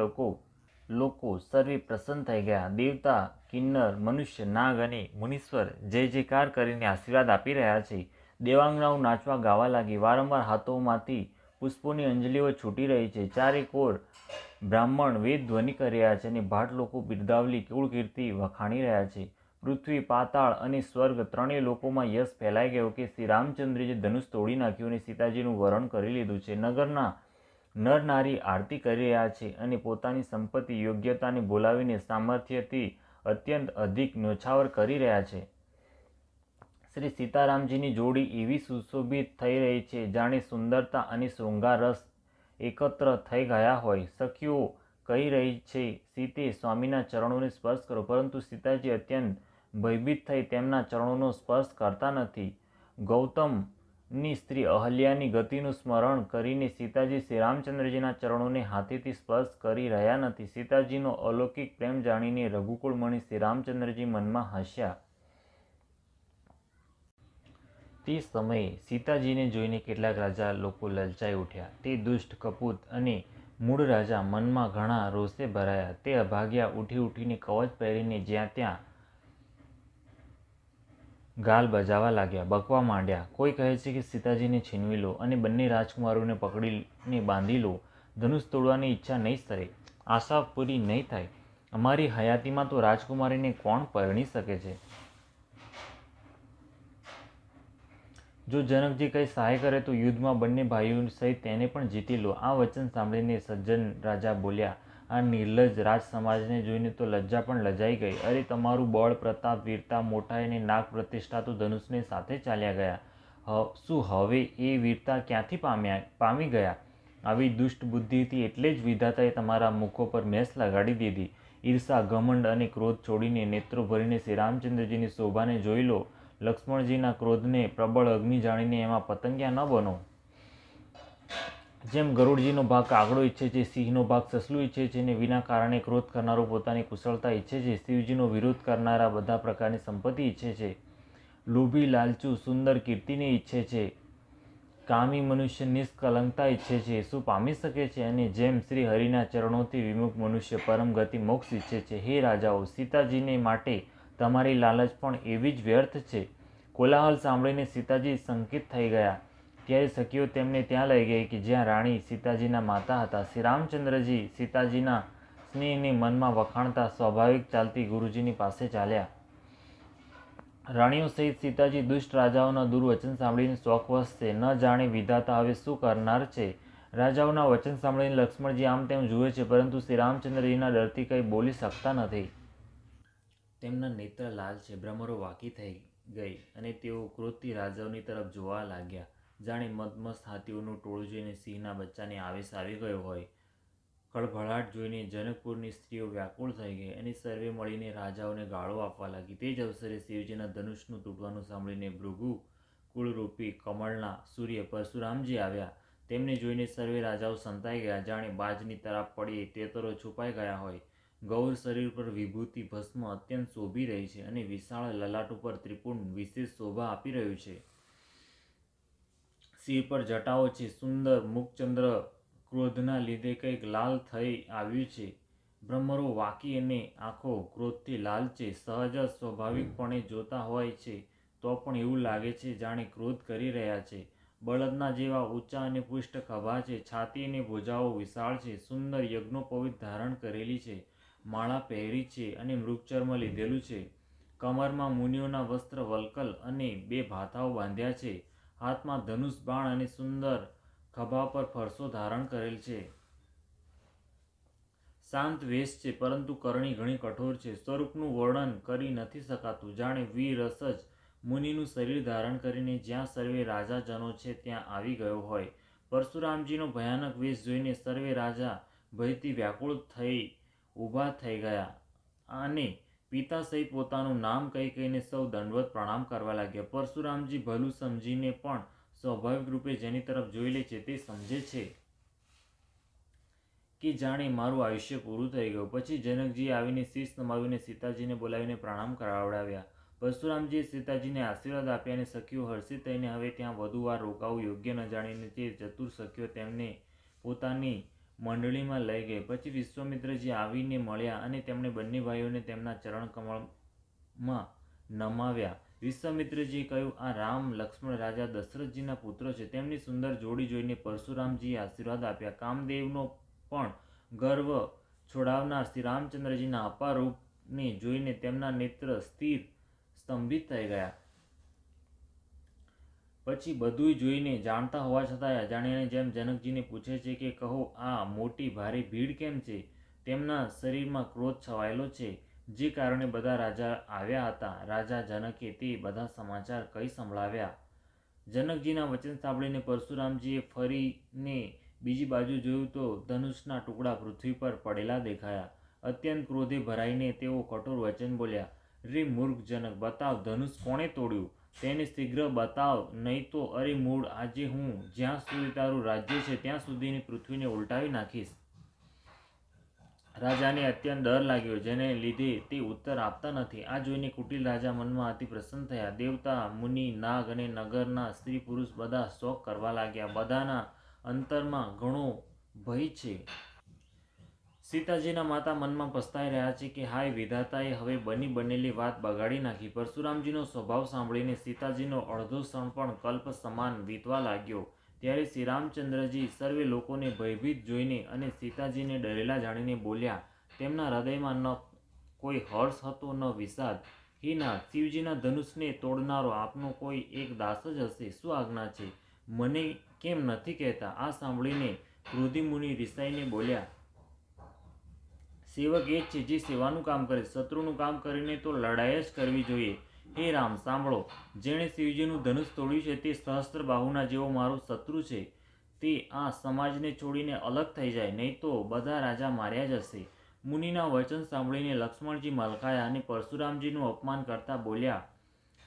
લોકો સર્વે પ્રસન્ન થઈ ગયા. દેવતા, કિન્નર, મનુષ્ય, નાગ અને મુનીશ્વર જય જયકાર કરીને આશીર્વાદ આપી રહ્યા છે. દેવાંગનાઓ નાચવા ગાવા લાગી. વારંવાર હાથોમાંથી પુષ્પોની અંજલિઓ છૂટી રહી છે. ચારે કોર બ્રાહ્મણ વેદ ધ્વનિ કરી રહ્યા છે અને ભાટ લોકો બિરદાવલી કુળકીર્તિ વખાણી રહ્યા છે. પૃથ્વી, પાતાળ અને સ્વર્ગ ત્રણેય લોકોમાં યશ ફેલાઈ ગયો કે શ્રી રામચંદ્રજીએ ધનુષ તોડી નાખ્યું અને સીતાજીનું વરણ કરી લીધું છે. નગરના નર નારી આરતી કરી રહ્યા છે અને પોતાની સંપત્તિ યોગ્યતાને બોલાવીને સામર્થ્યથી અત્યંત અધિક ન્યોછાવર કરી રહ્યા છે. શ્રી સીતારામજીની જોડી એવી સુશોભિત થઈ રહી છે જાણે સુંદરતા અને શૃંગાર રસ એકત્ર થઈ ગયા હોય. સખીઓ કહી રહી છે, સીતે સ્વામીના ચરણોને સ્પર્શ કરો, પરંતુ સીતાજી અત્યંત ભયભીત થઈ તેમના ચરણોનો સ્પર્શ કરતા નથી. ગૌતમની સ્ત્રી અહલ્યાની ગતિનું સ્મરણ કરીને સીતાજી શ્રી રામચંદ્રજીના ચરણોને હાથેથી સ્પર્શ કરી રહ્યા નથી. સીતાજીનો અલૌકિક પ્રેમ જાણીને રઘુકુળમણી શ્રી રામચંદ્રજી મનમાં હસ્યા. તે સમયે સીતાજીને જોઈને કેટલાક રાજા લોકો લલચાઈ ઉઠ્યા. તે દુષ્ટ, કપૂત અને મૂળ રાજા મનમાં ઘણા રોષે ભરાયા. તે અભાગ્યા ઉઠીને કવચ પહેરીને જ્યાં ત્યાં ગાલ બજાવવા લાગ્યા, બકવા માંડ્યા. કોઈ કહે છે કે સીતાજીને છીનવી લો અને બંને રાજકુમારોને પકડીને બાંધી લો. ધનુષ તોડવાની ઈચ્છા નહીં સરે, આશા પૂરી નહીં થાય. અમારી હયાતીમાં તો રાજકુમારીને કોણ પરણી શકે છે? જો જનકજી કંઈ સહાય કરે તો યુદ્ધમાં બંને ભાઈઓ સહિત તેને પણ જીતી લો. આ વચન સાંભળીને સજ્જન રાજા બોલ્યા, આ નિર્લજ્જ રાજ સમાજને જોઈને તો લજ્જા પણ લજાઈ ગઈ. અરે, તમારું બળ, પ્રતાપ, વીરતા, મોટાઈ અને નાગ પ્રતિષ્ઠા તો ધનુષને સાથે ચાલ્યા ગયા. શું હવે એ વીરતા ક્યાંથી પામી ગયા? આવી દુષ્ટ બુદ્ધિથી એટલે જ વિધાતાએ તમારા મુખો પર મેસ લગાડી દીધી. ઈર્ષા, ઘમંડ અને ક્રોધ છોડીને નેત્રો ભરીને શ્રી રામચંદ્રજીની શોભાને જોઈ લો. લક્ષ્મણજીના ક્રોધને પ્રબળ અગ્નિ જાણીને એમાં પતંગિયા ન બનો. જેમ ગરુડજીનો ભાગ કાગડો ઈચ્છે છે, સિંહનો ભાગ સસલું ઈચ્છે છે અને વિના કારણે ક્રોધ કરનારો પોતાની કુશળતા ઈચ્છે છે, શિવજીનો વિરોધ કરનારા બધા પ્રકારની સંપત્તિ ઈચ્છે છે, લોભી, લાલચુ, સુંદર કીર્તિને ઈચ્છે છે, કામી મનુષ્ય નિષ્કલંકતા ઈચ્છે છે, શું પામી શકે છે? અને જેમ શ્રી હરિના ચરણોથી વિમુખ મનુષ્ય પરમ ગતિ મોક્ષ ઈચ્છે છે. હે રાજાઓ, સીતાજીને માટે તમારી લાલચ પણ એવી જ વ્યર્થ છે. કોલાહલ સાંભળીને સીતાજી શંકિત થઈ ગયા. ત્યારે સખીઓ તેમને ત્યાં લઈ ગઈ કે જ્યાં રાણી સીતાજીના માતા હતા. શ્રી રામચંદ્રજી સીતાજીના સ્નેહને મનમાં વખાણતા સ્વાભાવિક ચાલતી ગુરુજીની પાસે ચાલ્યા. રાણીઓ સહિત સીતાજી દુષ્ટ રાજાઓના દુર્વચન સાંભળીને શોકવશ છે. ન જાણે વિધાતા હવે શું કરનાર છે. રાજાઓના વચન સાંભળીને લક્ષ્મણજી આમ તેમ જુએ છે, પરંતુ શ્રી રામચંદ્રજીના ડરથી કંઈ બોલી શકતા નથી. તેમના નેત્ર લાલ છે. ભ્રમરો વાકી થઈ ગઈ અને તેઓ ક્રોધથી રાજાઓની તરફ જોવા લાગ્યા. જાણે મદમસ્ત હાથીઓનું ટોળું જોઈને સિંહના બચ્ચાને આવેશ આવી ગયો હોય. ખળભળાટ જોઈને જનકપુરની સ્ત્રીઓ વ્યાકુળ થઈ ગઈ અને સર્વે મળીને રાજાઓને ગાળો આપવા લાગી. તે જ અવસરે શિવજીના ધનુષનું તૂટવાનું સાંભળીને ભૃગુ કુળરૂપી કમળના સૂર્ય પરશુરામજી આવ્યા. તેમને જોઈને સર્વે રાજાઓ સંતાઈ ગયા. જાણે બાજની તરાપ પડી તેતરો છુપાઈ ગયા હોય. ગૌર શરીર પર વિભૂતિ ભસ્મ અત્યંત શોભી રહી છે અને વિશાળ લલાટ ઉપર ત્રિપુંડ વિશેષ શોભા આપી રહ્યું છે. શિર પર જટાઓ છે. સુંદર મુખચંદ્ર ક્રોધના લીધે કંઈક લાલ થઈ આવ્યું છે. ભ્રમરો વાકી અને આંખો ક્રોધથી લાલ છે. સહજ જ સ્વાભાવિકપણે જોતા હોય છે તો પણ એવું લાગે છે જાણે ક્રોધ કરી રહ્યા છે. બળદના જેવા ઊંચા અને પુષ્ટ ખભા છે. છાતી અને ભુજાઓ વિશાળ છે. સુંદર યજ્ઞોપવિત ધારણ કરેલી છે. માળા પહેરી છે અને મૃગચર્મ લીધેલું છે. કમરમાં મુનિઓના વસ્ત્ર વલ્કલ અને 2 ભાથાઓ બાંધ્યા છે. હાથમાં ધનુષ બાણ અને સુંદર ખભા પર ફરસો ધારણ કરેલ છે. શાંત વેશ છે, પરંતુ કરણી ઘણી કઠોર છે. સ્વરૂપનું વર્ણન કરી નથી શકાતું. જાણે વીર રસ જ મુનિનું શરીર ધારણ કરીને જ્યાં સર્વે રાજાજનો છે ત્યાં આવી ગયો હોય. પરશુરામજીનો ભયાનક વેશ જોઈને સર્વે રાજા ભયથી વ્યાકુળ થઈ ઊભા થઈ ગયા અને પિતા સહિત પોતાનું નામ કહી કહીને સૌ દંડવત પ્રણામ કરવા લાગ્યા. પરશુરામજી ભલું સમજીને પણ સ્વાભાવિક રૂપે જેની તરફ જોઈ લે છે તે સમજે છે કે જાણે મારું આયુષ્ય પૂરું થઈ ગયું. પછી જનકજીએ આવીને શીશ નમાવીને સીતાજીને બોલાવીને પ્રણામ કરાવડાવ્યા. પરશુરામજીએ સીતાજીને આશીર્વાદ આપ્યા અને સખીઓ હર્ષિત થઈને હવે ત્યાં વધુ વાર રોકાવું યોગ્ય ન જાણીને તે ચતુર સખીઓ તેમને પોતાની મંડળીમાં લઈ ગઈ. પછી વિશ્વામિત્રજી આવીને મળ્યા અને તેમણે બંને ભાઈઓને તેમના ચરણ કમળમાં નમાવ્યા. વિશ્વામિત્રજીએ કહ્યું, આ રામ લક્ષ્મણ રાજા દશરથજીના પુત્રો છે. તેમની સુંદર જોડી જોઈને પરશુરામજીએ આશીર્વાદ આપ્યા. કામદેવનો પણ ગર્વ છોડાવનાર શ્રી રામચંદ્રજીના અપાર રૂપને જોઈને તેમના નેત્ર સ્તંભિત થઈ ગયા. પછી બધુંય જોઈને જાણતા હોવા છતાં અજાણ્યાની જેમ જનકજીને પૂછે છે કે કહો, આ મોટી ભારે ભીડ કેમ છે? તેમના શરીરમાં ક્રોધ છવાયેલો છે, જે કારણે બધા રાજા આવ્યા હતા. રાજા જનકે તે બધા સમાચાર કઈ સંભળાવ્યા. જનકજીના વચન સાંભળીને પરશુરામજીએ ફરીને બીજી બાજુ જોયું તો ધનુષના ટુકડા પૃથ્વી પર પડેલા દેખાયા. અત્યંત ક્રોધે ભરાઈને તેઓ કઠોર વચન બોલ્યા, રે મૂર્ખ જનક, બતાવ ધનુષ કોણે તોડ્યું? તેને શીઘ્ર બતાવ, નહીં તો અરે મૂળ, આજે હું જ્યાં સુધી તારું રાજ્ય છે ત્યાં સુધીની પૃથ્વીને ઉલટાવી નાખીશ. રાજાને અત્યંત ડર લાગ્યો, જેને લીધે તે ઉત્તર આપતા નથી. આ જોઈને કુટિલ રાજા મનમાં અતિ પ્રસન્ન થયા. દેવતા, મુનિ, નાગ અને નગરના સ્ત્રી પુરુષ બધા શોક કરવા લાગ્યા. બધાના અંતરમાં ઘણો ભય છે. સીતાજીના માતા મનમાં પસ્તાઈ રહ્યા છે કે હાય વિધાતાએ હવે બનેલી વાત બગાડી નાખી. પરશુરામજીનો સ્વભાવ સાંભળીને સીતાજીનો અડધો ક્ષણ પણ કલ્પ સમાન વીતવા લાગ્યો. ત્યારે શ્રી રામચંદ્રજી સર્વે લોકોને ભયભીત જોઈને અને સીતાજીને ડરેલા જાણીને બોલ્યા. તેમના હૃદયમાં ન કોઈ હર્ષ હતો ન વિષાદ. હે નાથ, શિવજીના ધનુષને તોડનારો આપનો કોઈ એક દાસ જ હશે. શું આજ્ઞા છે? મને કેમ નથી કહેતા? આ સાંભળીને ક્રોધી મુનિ રિસાઈને બોલ્યા, સેવક એ જ છે જે સેવાનું કામ કરે. શત્રુનું કામ કરીને તો લડાઈ જ કરવી જોઈએ. હે રામ, સાંભળો, જેણે શિવજીનું ધનુષ તોડ્યું છે તે સહસ્ત્ર બાહુના જેવો મારો શત્રુ છે. તે આ સમાજને છોડીને અલગ થઈ જાય, નહીં તો બધા રાજા માર્યા જશે. મુનિના વચન સાંભળીને લક્ષ્મણજી મલકાયા અને પરશુરામજીનું અપમાન કરતા બોલ્યા,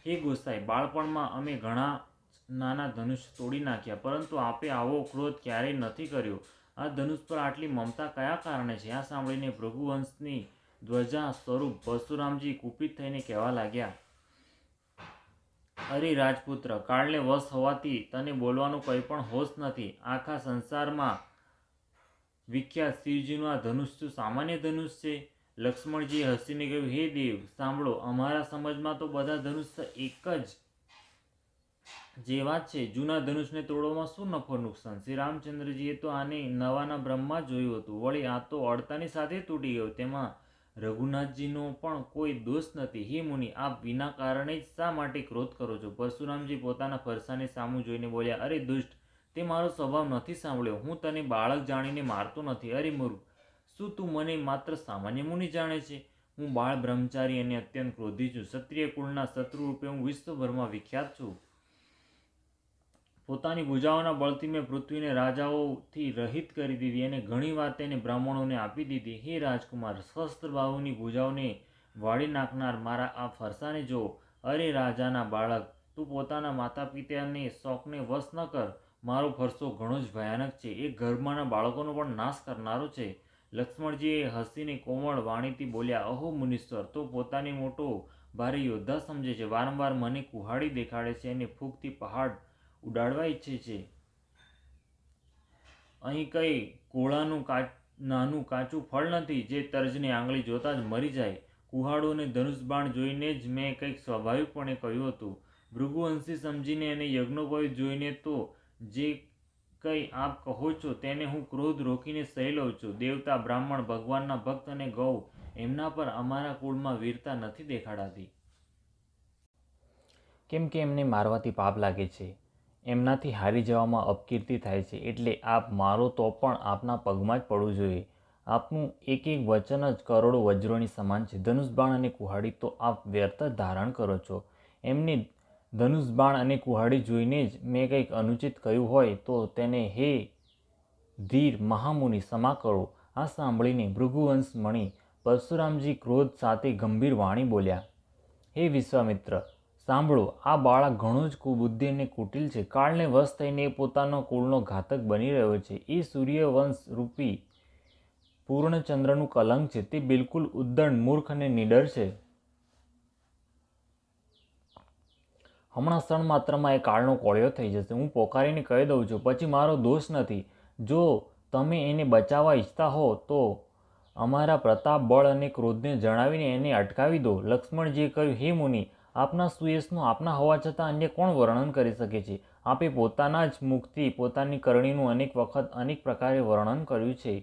હે ગોસાઈ, બાળપણમાં અમે ઘણા નાના ધનુષ તોડી નાખ્યા, પરંતુ આપે આવો ક્રોધ ક્યારેય નથી કર્યો. આ ધનુષ પર આટલી મમતા કયા કારણે છે? આ સાંભળીને ભૃગુવંશની ધ્વજા સ્વરૂપ પરશુરામજી કુપિત થઈને કહેવા લાગ્યા, અરે રાજપુત્ર, કાળને વશ હોવાથી તને બોલવાનો કંઈ પણ હોશ નથી. આખા સંસારમાં વિખ્યાત શિવજીનું આ ધનુષ શું સામાન્ય ધનુષ છે? લક્ષ્મણજીએ હસીને કહ્યું, હે દેવ, સાંભળો, અમારા સમજમાં તો બધા ધનુષ એક જ જેવા છે. જૂના ધનુષને તોડવામાં શું નફો નુકસાન? શ્રી રામચંદ્રજીએ તો આને નવાના બ્રહ્મમાં જોયું હતું. વળી આ તો અડતાની સાથે તૂટી ગયું. તેમાં રઘુનાથજીનો પણ કોઈ દોષ નથી. હે મુનિ, આપ વિના કારણે જ શા માટે ક્રોધ કરો છો? પરશુરામજી પોતાના ફરસાને સામું જોઈને બોલ્યા, અરે દુષ્ટ, તે મારો સ્વભાવ નથી સાંભળ્યો. હું તને બાળક જાણીને મારતો નથી. અરે મૂર્ખ, શું તું મને માત્ર સામાન્ય મુનિ જાણે છે? હું બાળ બ્રહ્મચારી અને અત્યંત ક્રોધી છું. ક્ષત્રિય કુળના શત્રુ રૂપે હું વિશ્વભરમાં વિખ્યાત છું. પોતાની ભુજાઓના બળથી મેં પૃથ્વીને રાજાઓથી રહિત કરી દીધી અને ઘણી વાર તેને બ્રાહ્મણોને આપી દીધી. હે રાજકુમાર, સહસ્ત્રબાહુની ભુજાઓને વાળી નાખનાર મારા આ ફરસાને જો. અરે રાજાના બાળક, તું પોતાના માતા પિતાને શોકને વશ ન કર. મારો ફરસો ઘણો જ ભયાનક છે. એ ગર્ભમાંના બાળકોનો પણ નાશ કરનારો છે. લક્ષ્મણજીએ હસીને કોમળ વાણીથી બોલ્યા, અહો મુનીશ્વર, તો પોતાને મોટો ભારે યોદ્ધા સમજે છે. વારંવાર મને કુહાડી દેખાડે છે અને ફૂગથી પહાડ ઉડાડવા ઈચ્છે છે. અહીં કઈ કોળાનું નાનું કાચું ફળ નથી જે તર્જને આંગળી જોતા જ મરી જાય. કુહાડો અને ધનુષબાણ જોઈને જ મેં કંઈક સ્વાભાવિકપણે કહ્યું હતું. ભૃગુવંશી સમજીને અને યજ્ઞોપવિત જોઈને તો જે કંઈ આપ કહો છો તેને હું ક્રોધ રોકીને સહી લઉં છું. દેવતા, બ્રાહ્મણ, ભગવાનના ભક્ત અને ગૌ, એમના પર અમારા કુળમાં વીરતા નથી દેખાડાતી. કેમ કે એમને મારવાથી પાપ લાગે છે. એમનાથી હારી જવામાં અપકીર્તિ થાય છે. એટલે આપ મારો તો પણ આપના પગમાં જ પડવું જોઈએ. આપનું એક એક વચન જ કરોડો વજ્રોની સમાન છે. ધનુષબાણ અને કુહાડી તો આપ વ્યર્થ જ ધારણ કરો છો. એમની ધનુષબાણ અને કુહાડી જોઈને જ મેં કંઈક અનુચિત કહ્યું હોય તો તેને હે ધીર મહામુનિ ક્ષમા કરો. આ સાંભળીને ભૃગુવંશ મણી પરશુરામજી ક્રોધ સાથે ગંભીર વાણી બોલ્યા, હે વિશ્વામિત્ર, સાંભળો, આ બાળક ઘણો જ કુબુદ્ધિ અને કુટિલ છે. કાળને વશ થઈને એ પોતાનો કુળનો ઘાતક બની રહ્યો છે. એ સૂર્યવંશ રૂપી પૂર્ણચંદ્રનું કલંક છે. તે બિલકુલ ઉદ્દંડ, મૂર્ખ અને નીડર છે. હમણાં ક્ષણ માત્રમાં એ કાળનો કોળિયો થઈ જશે. હું પોકારીને કહી દઉં છું, પછી મારો દોષ નથી. જો તમે એને બચાવવા ઈચ્છતા હો તો અમારા પ્રતાપ, બળ અને ક્રોધને જણાવીને એને અટકાવી દો. લક્ષ્મણજીએ કહ્યું, હે મુનિ, આપના સુયશનું આપના હોવા છતાં અન્ય કોણ વર્ણન કરી શકે છે? આપે પોતાના જ મુખથી પોતાની કરણીનું અનેક વખત અનેક પ્રકારે વર્ણન કર્યું છે.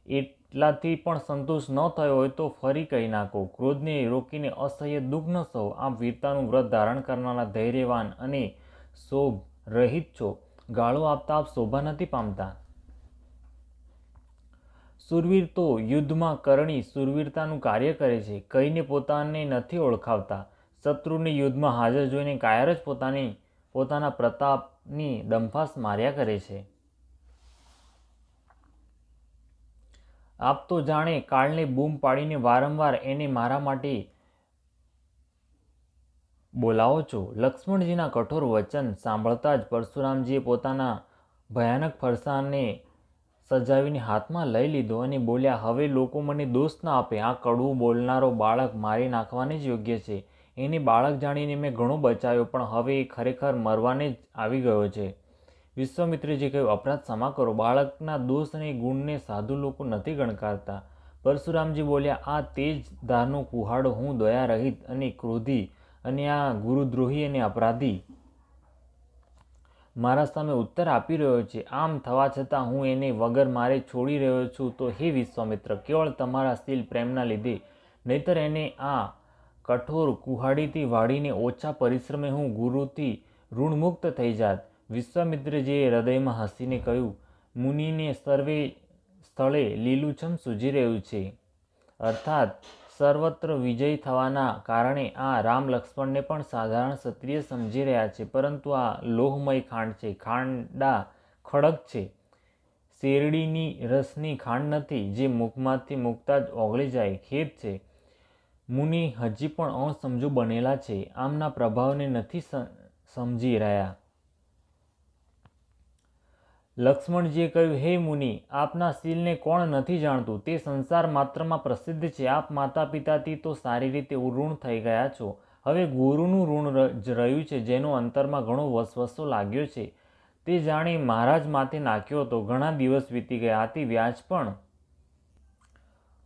એટલાથી પણ સંતોષ ન થયો હોય તો ફરી કહી નાખો. ક્રોધને રોકીને અસહ્ય દુઃખ ન સહો. આપ વીરતાનું વ્રત ધારણ કરનારા ધૈર્યવાન અને શોભ રહિત છો. ગાળો આપતા આપ શોભા નથી પામતા. શૂરવીર તો યુદ્ધમાં કરણી શૂરવીરતાનું કાર્ય કરે છે, કહીને પોતાને નથી ઓળખાવતા. શત્રુને યુદ્ધમાં હાજર જોઈને કાયર જ પોતાના પ્રતાપની ડંફાસ માર્યા કરે છે. આપ તો જાણે કાળને બૂમ પાડીને વારંવાર એને મારા માટે બોલાવો છો. લક્ષ્મણજીના કઠોર વચન સાંભળતા જ પરશુરામજીએ પોતાના ભયાનક ફરસાને સજાવીને હાથમાં લઈ લીધો અને બોલ્યા, હવે લોકો મને દોષ ના આપે. આ કડવું બોલનારો બાળક મારી નાખવાને જ યોગ્ય છે. એને બાળક જાણીને મેં ઘણો બચાવ્યો, પણ હવે એ ખરેખર મરવાને જ આવી ગયો છે. વિશ્વામિત્રજી કહ્યું, અપરાધ ક્ષમા કરો. બાળકના દોષ અને ગુણને સાધુ લોકો નથી ગણકારતા. પરશુરામજી બોલ્યા, આ તેજ ધારનો કુહાડો, હું દયા રહિત અને ક્રોધી, અને આ ગુરુદ્રોહી અને અપરાધી મારા સામે ઉત્તર આપી રહ્યો છે. આમ થવા છતાં હું એને વગર મારે છોડી રહ્યો છું. તો હે વિશ્વામિત્ર, કેવળ તમારા શીલ પ્રેમના લીધે, નહીતર એને આ કઠોર કુહાડીથી વાળીને ઓછા પરિશ્રમે હું ગુરુથી ઋણમુક્ત થઈ જાત. વિશ્વામિત્રજીએ હૃદયમાં હસીને કહ્યું, મુનિને સર્વે સ્થળે લીલુંછમ સૂજી રહ્યું છે. અર્થાત સર્વત્ર વિજયી થવાના કારણે આ રામ લક્ષ્મણને પણ સાધારણ ક્ષત્રિય સમજી રહ્યા છે. પરંતુ આ લોહમય ખાંડ છે, ખાંડા ખડક છે, શેરડીની રસની ખાંડ નથી, જે મુખમાંથી મૂકતા જ ઓગળી જાય. ખેદ છે, મુનિ હજી પણ અસમજુ બનેલા છે, આમના પ્રભાવને નથી સમજી રહ્યા. લક્ષ્મણજીએ કહ્યું, હે મુનિ, આપના શીલને કોણ નથી જાણતું? તે સંસાર માત્રમાં પ્રસિદ્ધ છે. આપ માતા પિતાથી તો સારી રીતે ઋણ થઈ ગયા છો. હવે ગુરુનું ઋણ જ રહ્યું છે, જેનો અંતરમાં ઘણો વસવસો લાગ્યો છે. તે જાણે મારા જ માથે નાખ્યો હતો. ઘણા દિવસ વીતી ગયા, આથી વ્યાજ પણ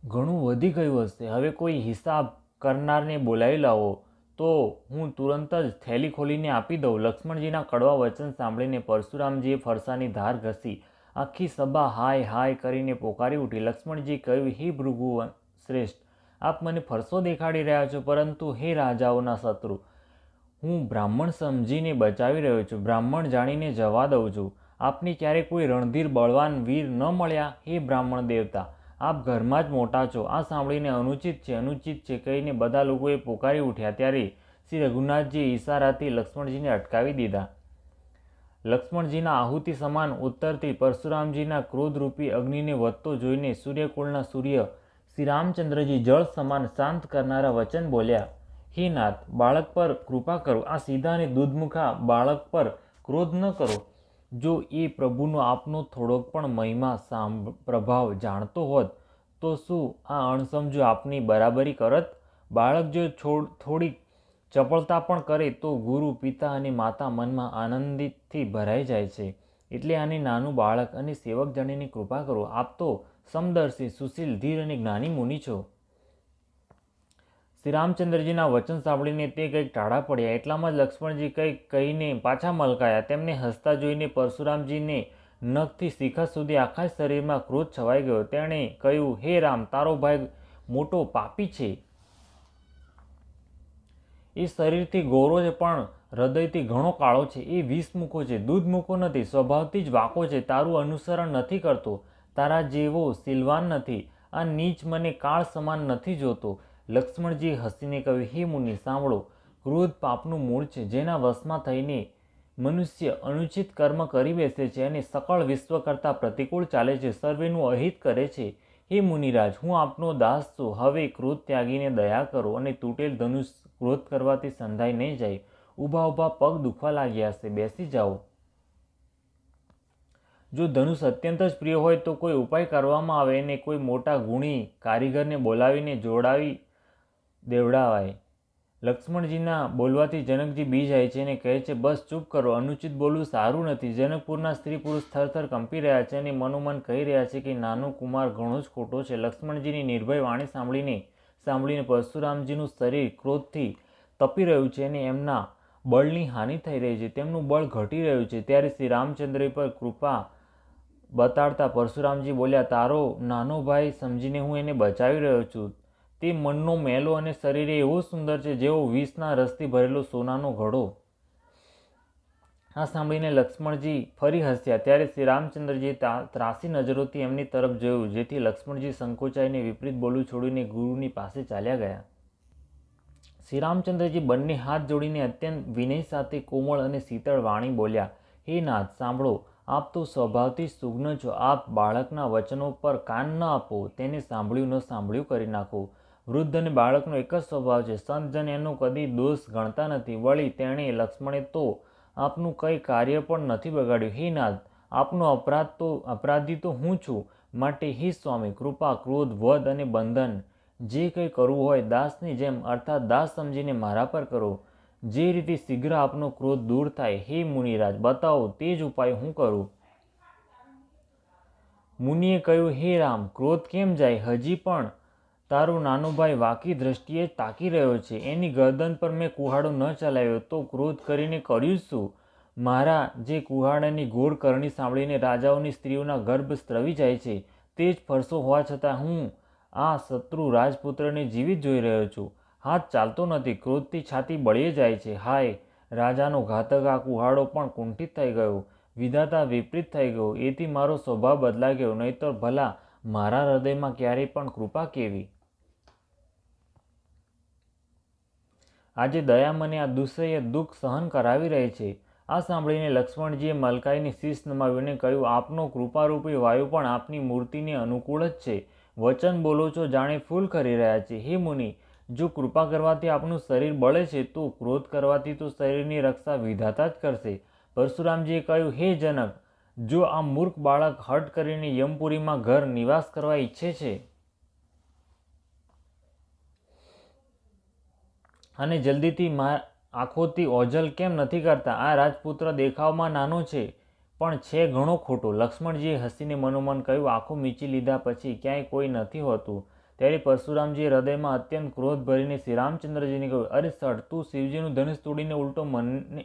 ઘણું વધી ગયું હશે. હવે કોઈ હિસાબ કરનારને બોલાવી લાવો, તો હું તુરંત જ થેલી ખોલીને આપી દઉં. લક્ષ્મણજીના કડવા વચન સાંભળીને પરશુરામજીએ ફરસાની ધાર ઘસી. આખી સભા હાય હાય કરીને પોકારી ઉઠી. લક્ષ્મણજીએ કહ્યું, હે ભૃગુ શ્રેષ્ઠ, આપ મને ફરસો દેખાડી રહ્યા છો, પરંતુ હે રાજાઓના શત્રુ, હું બ્રાહ્મણ સમજીને બચાવી રહ્યો છું. બ્રાહ્મણ જાણીને જવા દઉં છું. આપને ક્યારે કોઈ રણધીર બળવાન વીર ન મળ્યા? હે બ્રાહ્મણ દેવતા, આપ ઘરમાં જ મોટા છો. આ સાંભળીને અનુચિત છે, અનુચિત છે કહીને બધા લોકોએ પોકારી ઉઠ્યા. ત્યારે શ્રી રઘુનાથજીએ ઈશારાથી લક્ષ્મણજીને અટકાવી દીધા. લક્ષ્મણજીના આહુતિ સમાન ઉત્તરથી પરશુરામજીના ક્રોધરૂપી અગ્નિને વધતો જોઈને સૂર્યકુળના સૂર્ય શ્રી રામચંદ્રજી જળ સમાન શાંત કરનારા વચન બોલ્યા, હે નાથ, બાળક પર કૃપા કરો. આ સીધા અને દૂધમુખા બાળક પર ક્રોધ ન કરો. જો એ પ્રભુનો આપનો થોડોક પણ મહિમા પ્રભાવ જાણતો હોત તો શું આ અણસમજુ આપની બરાબરી કરત? બાળક જો થોડીક ચપળતા પણ કરે તો ગુરુ, પિતા અને માતા મનમાં આનંદથી ભરાઈ જાય છે. એટલે આને નાનું બાળક અને સેવક જાણીને કૃપા કરો. આપ તો સમદર્શી, સુશીલ, ધીર અને જ્ઞાની મુનિ છો. શ્રી રામચંદ્રજીના વચન સાંભળીને તે કંઈક ટાઢા પડ્યા. એટલામાં જ લક્ષ્મણજી કંઈક કહીને પાછા મલકાયા. તેમને હસતા જોઈને પરશુરામજીને નખથી શિખર સુધી આખા શરીરમાં ક્રોધ છવાઈ ગયો. તેણે કહ્યું, હે રામ, તારો ભાઈ મોટો પાપી છે. એ શરીરથી ગોરો છે, પણ હૃદયથી ઘણો કાળો છે. એ વિષમુખો છે, દૂધમુખો નથી, સ્વભાવથી જ વાંકો છે. તારું અનુસરણ નથી કરતો, તારા જેવો શીલવાન નથી. આ નીચ મને કાળ સમાન નથી જોતો. લક્ષ્મણજીએ હસીને કહ્યું, હે મુનિ, સાંભળો. ક્રોધ પાપનું મૂળ છે. જેના વશમાં થઈને મનુષ્ય અનુચિત કર્મ કરી બેસે છે અને સકળ વિશ્વ કરતાં પ્રતિકૂળ ચાલે છે, સર્વેનું અહિત કરે છે. હે મુનિરાજ, હું આપનો દાસ છું. હવે ક્રોધ ત્યાગીને દયા કરો અને તૂટેલ ધનુષ ક્રોધ કરવાથી સંધાઈ નહીં જાય. ઊભા ઊભા પગ દુખવા લાગ્યા હશે, બેસી જાઓ. જો ધનુષ અત્યંત જ પ્રિય હોય તો કોઈ ઉપાય કરવામાં આવે અને કોઈ મોટા ગુણી કારીગરને બોલાવીને જોડાવી દેવડાવાય. લક્ષ્મણજીના બોલવાથી જનકજી બી જાય છે અને કહે છે, બસ ચૂપ કરો, અનુચિત બોલવું સારું નથી. જનકપુરના સ્ત્રી પુરુષ થરથર કંપી રહ્યા છે અને મનોમન કહી રહ્યા છે કે નાનો કુમાર ઘણો જ ખોટો છે. લક્ષ્મણજીની નિર્ભય વાણી સાંભળીને પરશુરામજીનું શરીર ક્રોધથી તપી રહ્યું છે અને એમના બળની હાનિ થઈ રહી છે, તેમનું બળ ઘટી રહ્યું છે. ત્યારે શ્રી રામચંદ્ર પર કૃપા બતાડતા પરશુરામજી બોલ્યા, તારો નાનો ભાઈ સમજીને હું એને બચાવી રહ્યો છું. તે મનનો મેલો અને શરીરે એવો સુંદર છે જેવો વિષના રસથી ભરેલો સોનાનો ઘડો. આ સાંભળીને લક્ષ્મણજી ફરી હસ્યા. ત્યારે શ્રી રામચંદ્રજીએ ત્રાસી નજરોથી એમની તરફ જોયું, જેથી લક્ષ્મણજી સંકોચાઈને વિપરીત બોલવું છોડીને ગુરુની પાસે ચાલ્યા ગયા. શ્રી રામચંદ્રજી બંને હાથ જોડીને અત્યંત વિનય સાથે કોમળ અને શીતળ વાણી બોલ્યા, હે નાથ, સાંભળો, આપ તો સ્વભાવથી સુગ્ન છો. આપ બાળકના વચનો પર કાન ન આપો, તેને સાંભળ્યું ન સાંભળ્યું કરી નાખો. વૃદ્ધ અને બાળકનો એક જ સ્વભાવ છે. સંતજન એનો કદી દોષ ગણતા નથી. વળી તેણે લક્ષ્મણે તો આપનું કંઈ કાર્ય પણ નથી બગાડ્યું. હે નાથ, આપનો અપરાધી તો હું છું. માટે હે સ્વામી, કૃપા, ક્રોધ, વધ અને બંધન જે કંઈ કરવું હોય દાસની જેમ અર્થાત દાસ સમજીને મારા પર કરો. જે રીતે શીઘ્ર આપનો ક્રોધ દૂર થાય, હે મુનિરાજ, બતાવો, તે જ ઉપાય હું કરું. મુનિએ કહ્યું, હે રામ, ક્રોધ કેમ જાય? હજી પણ તારો નાનો ભાઈ વાકી દ્રષ્ટિએ તાકી રહ્યો છે. એની ગરદન પર મેં કુહાડો ન ચલાવ્યો તો ક્રોધ કરીને કર્યું શું? મારા જે કુહાડાની ગોળ કરણી સાંભળીને રાજાઓની સ્ત્રીઓના ગર્ભ સ્ત્રવી જાય છે, તે જ ફરસો હોવા છતાં હું આ શત્રુ રાજપુત્રને જીવિત જોઈ રહ્યો છું. હાથ ચાલતો નથી, ક્રોધથી છાતી બળી જાય છે. હાય, રાજાનો ઘાતક આ કુહાડો પણ કુંઠિત થઈ ગયો, વિધાતા વિપરીત થઈ ગયો. એથી મારો સ્વભાવ બદલાઈ ગયો, નહીંતર ભલા મારા હૃદયમાં ક્યારેય પણ કૃપા કેવી? આજે દયા મને આ દુઃસહ્ય દુઃખ સહન કરાવી રહી છે. આ સાંભળીને લક્ષ્મણજીએ મલકાઈને શીશ નમાવ્યું અને કહ્યું, આપનો કૃપારૂપી વાયુ પણ આપની મૂર્તિને અનુકૂળ જ છે. વચન બોલો છો જાણે ફૂલ ખરી રહ્યા છે. હે મુનિ, જો કૃપા કરવાથી આપનું શરીર બળે છે તો ક્રોધ કરવાથી તો શરીરની રક્ષા વિધાતા જ કરશે. પરશુરામજીએ કહ્યું, હે જનક, જો આ મૂર્ખ બાળક હઠ કરીને યમપુરીમાં ઘર નિવાસ કરવા ઈચ્છે છે અને જલ્દીથી આંખોથી ઓજલ કેમ નથી કરતા? આ રાજપુત્ર દેખાવમાં નાનો છે પણ છે ઘણો ખોટો. લક્ષ્મણજીએ હસીને મનોમન કહ્યું, આંખો મીચી લીધા પછી ક્યાંય કોઈ નથી હોતું. ત્યારે પરશુરામજીએ હૃદયમાં અત્યંત ક્રોધ ભરીને શ્રી રામચંદ્રજીને કહ્યું, અરે સર, તું શિવજીનું ધનુષ તોડીને ઉલટો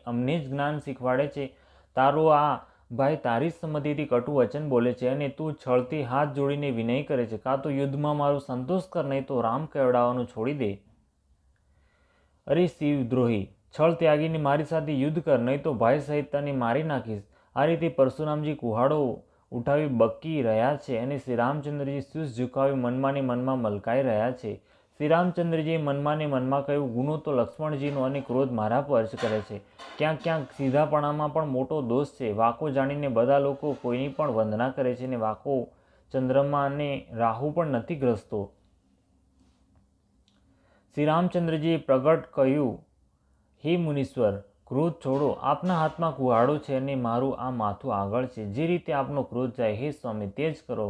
અમને જ જ્ઞાન શીખવાડે છે. તારો આ ભાઈ તારી જ સંમતિથી કટુ વચન બોલે છે અને તું છળથી હાથ જોડીને વિનય કરે છે. કાં તો યુદ્ધમાં મારો સંતોષ કર, નહીં તો રામ કહેવડાવવાનું છોડી દે. અરે શિવદ્રોહી, છળ ત્યાગીને મારી સાથે યુદ્ધ કર, નહીં તો ભાઈ સહિત તને મારી નાખીશ. આ રીતે પરશુરામજી કુહાડો ઉઠાવી બકી રહ્યા છે અને શ્રી રામચંદ્રજી શીશ ઝુકાવી મનમાં ને મનમાં મલકાઈ રહ્યા છે. શ્રી રામચંદ્રજીએ મનમાં ને મનમાં કહ્યું, ગુનો તો લક્ષ્મણજીનો અને ક્રોધ મારા પર જ કરે છે. ક્યાંક ક્યાંક સીધાપણામાં પણ મોટો દોષ છે. વાંકો જાણીને બધા લોકો કોઈની પણ વંદના કરે છે અને વાંકો ચંદ્રમા અને રાહુ પણ નથી ગ્રસતો. શ્રી રામચંદ્રજીએ પ્રગટ કહ્યું, હે મુનીશ્વર, ક્રોધ છોડો. આપના હાથમાં કુહાડો છે અને મારું આ માથું આગળ છે. જે રીતે આપનો ક્રોધ જાય, હે સ્વામી, તે જ કરો.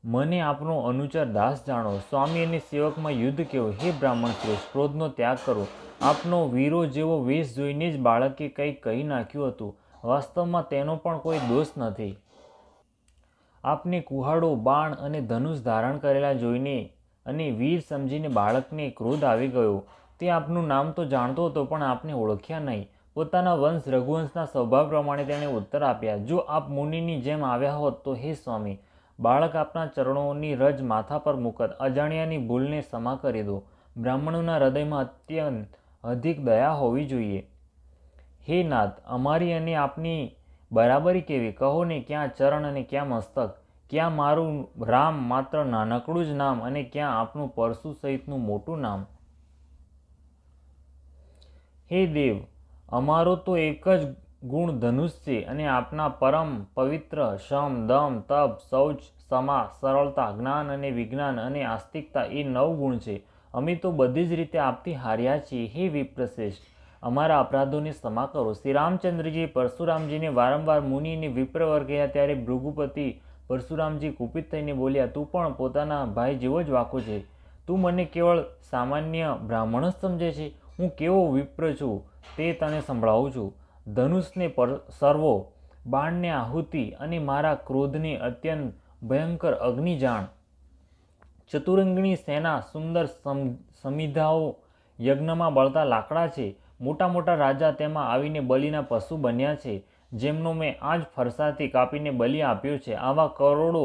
મને આપનો અનુચર દાસ જાણો. સ્વામી અને સેવકમાં યુદ્ધ કેવું? હે બ્રાહ્મણ શ્રેષ્ઠ, ક્રોધનો ત્યાગ કરો. આપનો વીરો જેવો વેશ જોઈને જ બાળકે કંઈક કહી નાખ્યું હતું. વાસ્તવમાં તેનો પણ કોઈ દોષ નથી. આપને કુહાડો, બાણ અને ધનુષ ધારણ કરેલા જોઈને અને વીર સમજીને બાળકને ક્રોધ આવી ગયો. તે આપનું નામ તો જાણતો હતો પણ આપને ઓળખ્યા નહીં. પોતાના વંશ રઘુવંશના સ્વભાવ પ્રમાણે તેણે ઉત્તર આપ્યા, જો આપ મુનિની જેમ આવ્યા હોત તો હે સ્વામી, બાળક આપના ચરણોની રજ માથા પર મૂકત. અજાણ્યાની ભૂલને ક્ષમા કરી દો. બ્રાહ્મણોના હૃદયમાં અત્યંત અધિક દયા હોવી જોઈએ. હે નાથ, અમારી અને આપની બરાબરી કેવી? કહો ને, ક્યાં ચરણ અને ક્યાં મસ્તક? ક્યાં મારું રામ માત્ર નાનકડું જ નામ અને ક્યાં આપનું પરશુ સહિતનું મોટું નામ? હે દેવ, અમારો તો એક જ ગુણ ધનુષ છે અને આપના પરમ પવિત્ર શમ, દમ, તપ, શૌચ, ક્ષમા, સરળતા, જ્ઞાન અને વિજ્ઞાન અને આસ્તિકતા એ 9 ગુણ છે. અમે તો બધી જ રીતે આપથી હાર્યા છીએ. હે વિપ્રશ્રેષ્ઠ, અમારા અપરાધોને ક્ષમા કરો. શ્રી રામચંદ્રજીએ પરશુરામજીને વારંવાર મુનિ અને વિપ્રવર કહ્યા ત્યારે ભૃગુપતિ પરશુરામજી કુપિત થઈને બોલ્યા, તું પણ પોતાના ભાઈ જેવો જ વાકો છે. તું મને કેવળ સામાન્ય બ્રાહ્મણ જ સમજે છે. હું કેવો વિપ્ર છું તે તને સંભળાવું છું. ધનુષને સર્વો, બાણને આહુતિ અને મારા ક્રોધને અત્યંત ભયંકર અગ્નિ જાણ. ચતુરંગની સેના, સુંદર સમિધાઓ યજ્ઞમાં બળતા લાકડા છે. મોટા મોટા રાજા તેમાં આવીને બલિના પશુ બન્યા છે, જેમનો મેં આજ ફરસાથી કાપીને બલિ આપ્યો છે. આવા કરોડો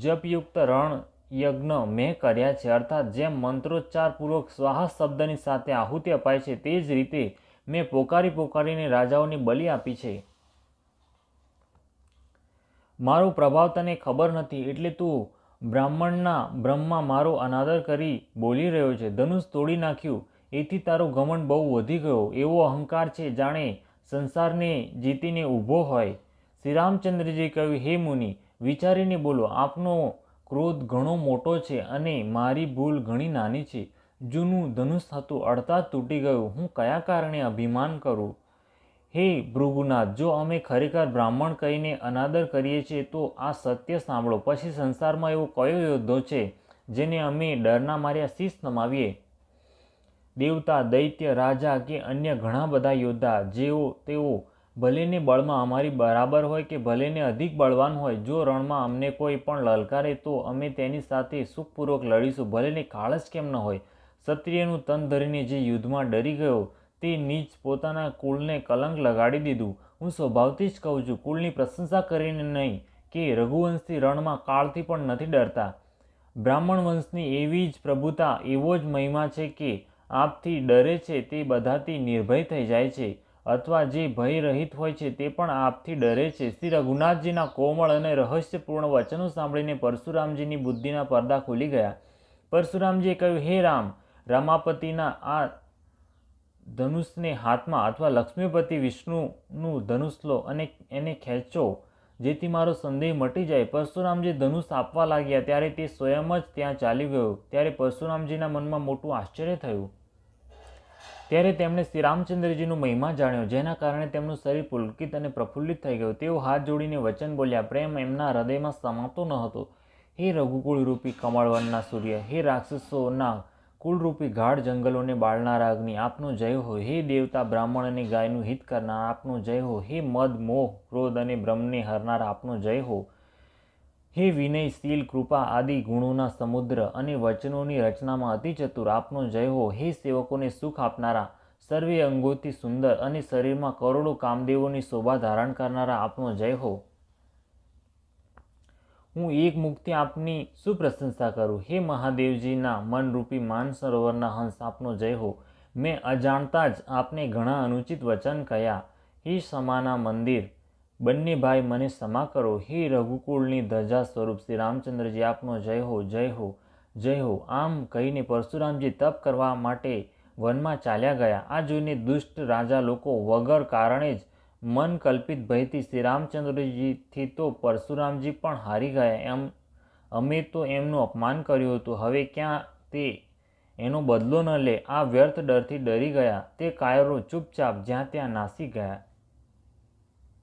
જપયુક્ત રણ યજ્ઞ મેં કર્યા છે. અર્થાત જેમ મંત્રોચ્ચાર પૂર્વક સ્વાહા શબ્દની સાથે આહુતિ અપાય છે, તે જ રીતે મેં પોકારી પોકારીને રાજાઓની બલિ આપી છે. મારો પ્રભાવ તને ખબર નથી, એટલે તું બ્રાહ્મણના બ્રહ્મમાં મારો અનાદર કરી બોલી રહ્યો છે. ધનુષ તોડી નાખ્યું એથી તારો ઘમંડ બહુ વધી ગયો. એવો અહંકાર છે જાણે સંસારને જીતીને ઊભો હોય. શ્રી રામચંદ્રજીએ કહ્યું, હે મુનિ, વિચારીને બોલો. આપનો ક્રોધ ઘણો મોટો છે અને મારી ભૂલ ઘણી નાની છે. જૂનું ધનુષ હતું, અડધા તૂટી ગયું. હું કયા કારણે અભિમાન કરું? હે ભૃગુનાથ, જો અમે ખરેખર બ્રાહ્મણ કહીને અનાદર કરીએ છીએ તો આ સત્ય સાંભળો. પછી સંસારમાં એવો કયો યોદ્ધો છે જેને અમે ડરના માર્યા શીશ નમાવીએ? દેવતા, દૈત્ય, રાજા કે અન્ય ઘણા બધા યોદ્ધા, જેઓ તેઓ ભલેને બળમાં અમારી બરાબર હોય કે ભલેને અધિક બળવાન હોય, જો રણમાં અમને કોઈ પણ લલકારે તો અમે તેની સાથે સુખપૂર્વક લડીશું, ભલેને કાળ જ કેમ ન હોય. ક્ષત્રિયનું તન ધરીને જે યુદ્ધમાં ડરી ગયો તે નીચ પોતાના કુળને કલંક લગાડી દીધું. હું સ્વભાવથી જ કહું છું, કુળની પ્રશંસા કરીને નહીં કે રઘુવંશી રણમાં કાળથી પણ નથી ડરતા. બ્રાહ્મણ વંશની એવી જ પ્રભુતા, એવો જ મહિમા છે કે આપથી ડરે છે તે બધાથી નિર્ભય થઈ જાય છે, અથવા જે ભય રહિત હોય છે તે પણ આપથી ડરે છે. શ્રી રઘુનાથજીના કોમળ અને રહસ્યપૂર્ણ વચનો સાંભળીને પરશુરામજીની બુદ્ધિના પડદા ખુલી ગયા. પરશુરામજીએ કહ્યું, હે રામ, રમાપતિના આ ધનુષને હાથમાં અથવા લક્ષ્મીપતિ વિષ્ણુનું ધનુષ લો અને એને ખેંચો, જેથી મારો સંદેહ મટી જાય. પરશુરામજી ધનુષ આપવા લાગ્યા ત્યારે તે સ્વયં જ ત્યાં ચાલી ગયો. ત્યારે પરશુરામજીના મનમાં મોટું આશ્ચર્ય થયું. ત્યારે તેમણે શ્રી રામચંદ્રજીનો મહિમા જાણ્યો, જેના કારણે તેમનું શરીર પુલકિત અને પ્રફુલ્લિત થઈ ગયું. તેઓ હાથ જોડીને વચન બોલ્યા. પ્રેમ એમના હૃદયમાં સમાતો ન હતો. હે રઘુકુળ રૂપી કમળવનના સૂર્ય, હે રાક્ષસોના કુળરૂપી ગાઢ જંગલોને બાળનારા અગ્નિ, આપનો જય હો. હે દેવતા, બ્રાહ્મણ અને ગાયનું હિત કરનાર, આપનો જય હો. હે મદ, મોહ, ક્રોધ અને બ્રહ્મને હરનાર, આપનો જય હો. હે વિનય, શીલ, કૃપા આદિ ગુણોના સમુદ્ર અને વચનોની રચનામાં અતિ ચતુર, આપનો જય હો. હે સેવકોને સુખ આપનારા, સર્વે અંગોથી સુંદર અને શરીરમાં કરોડો કામદેવોની શોભા ધારણ કરનારા, આપનો જય હો. હું એક મુખથી આપની શું પ્રશંસા કરું? હે મહાદેવજીના મનરૂપી માનસરોવરના હંસ, આપનો જય હો. મેં અજાણતા જ આપને ઘણા અનુચિત વચન કહ્યા. હે ક્ષમાના મંદિર, બંને ભાઈ, મને ક્ષમા કરો. હે રઘુકુળની ધજા સ્વરૂપ શ્રી રામચંદ્રજી, આપનો જય હો, જય હો, જય હો. આમ કહીને પરશુરામજી તપ કરવા માટે વનમાં ચાલ્યા ગયા. આ જોઈને દુષ્ટ રાજા લોકો વગર કારણે જ મન કલ્પિત ભયથી શ્રી રામચંદ્રજીથી તો પરશુરામજી પણ હારી ગયા. અમે તો એમનું અપમાન કર્યું હતું, હવે ક્યાં તે એનો બદલો ન લે? આ વ્યર્થ ડરથી ડરી ગયા તે કાયરો ચૂપચાપ જ્યાં ત્યાં નાસી ગયા.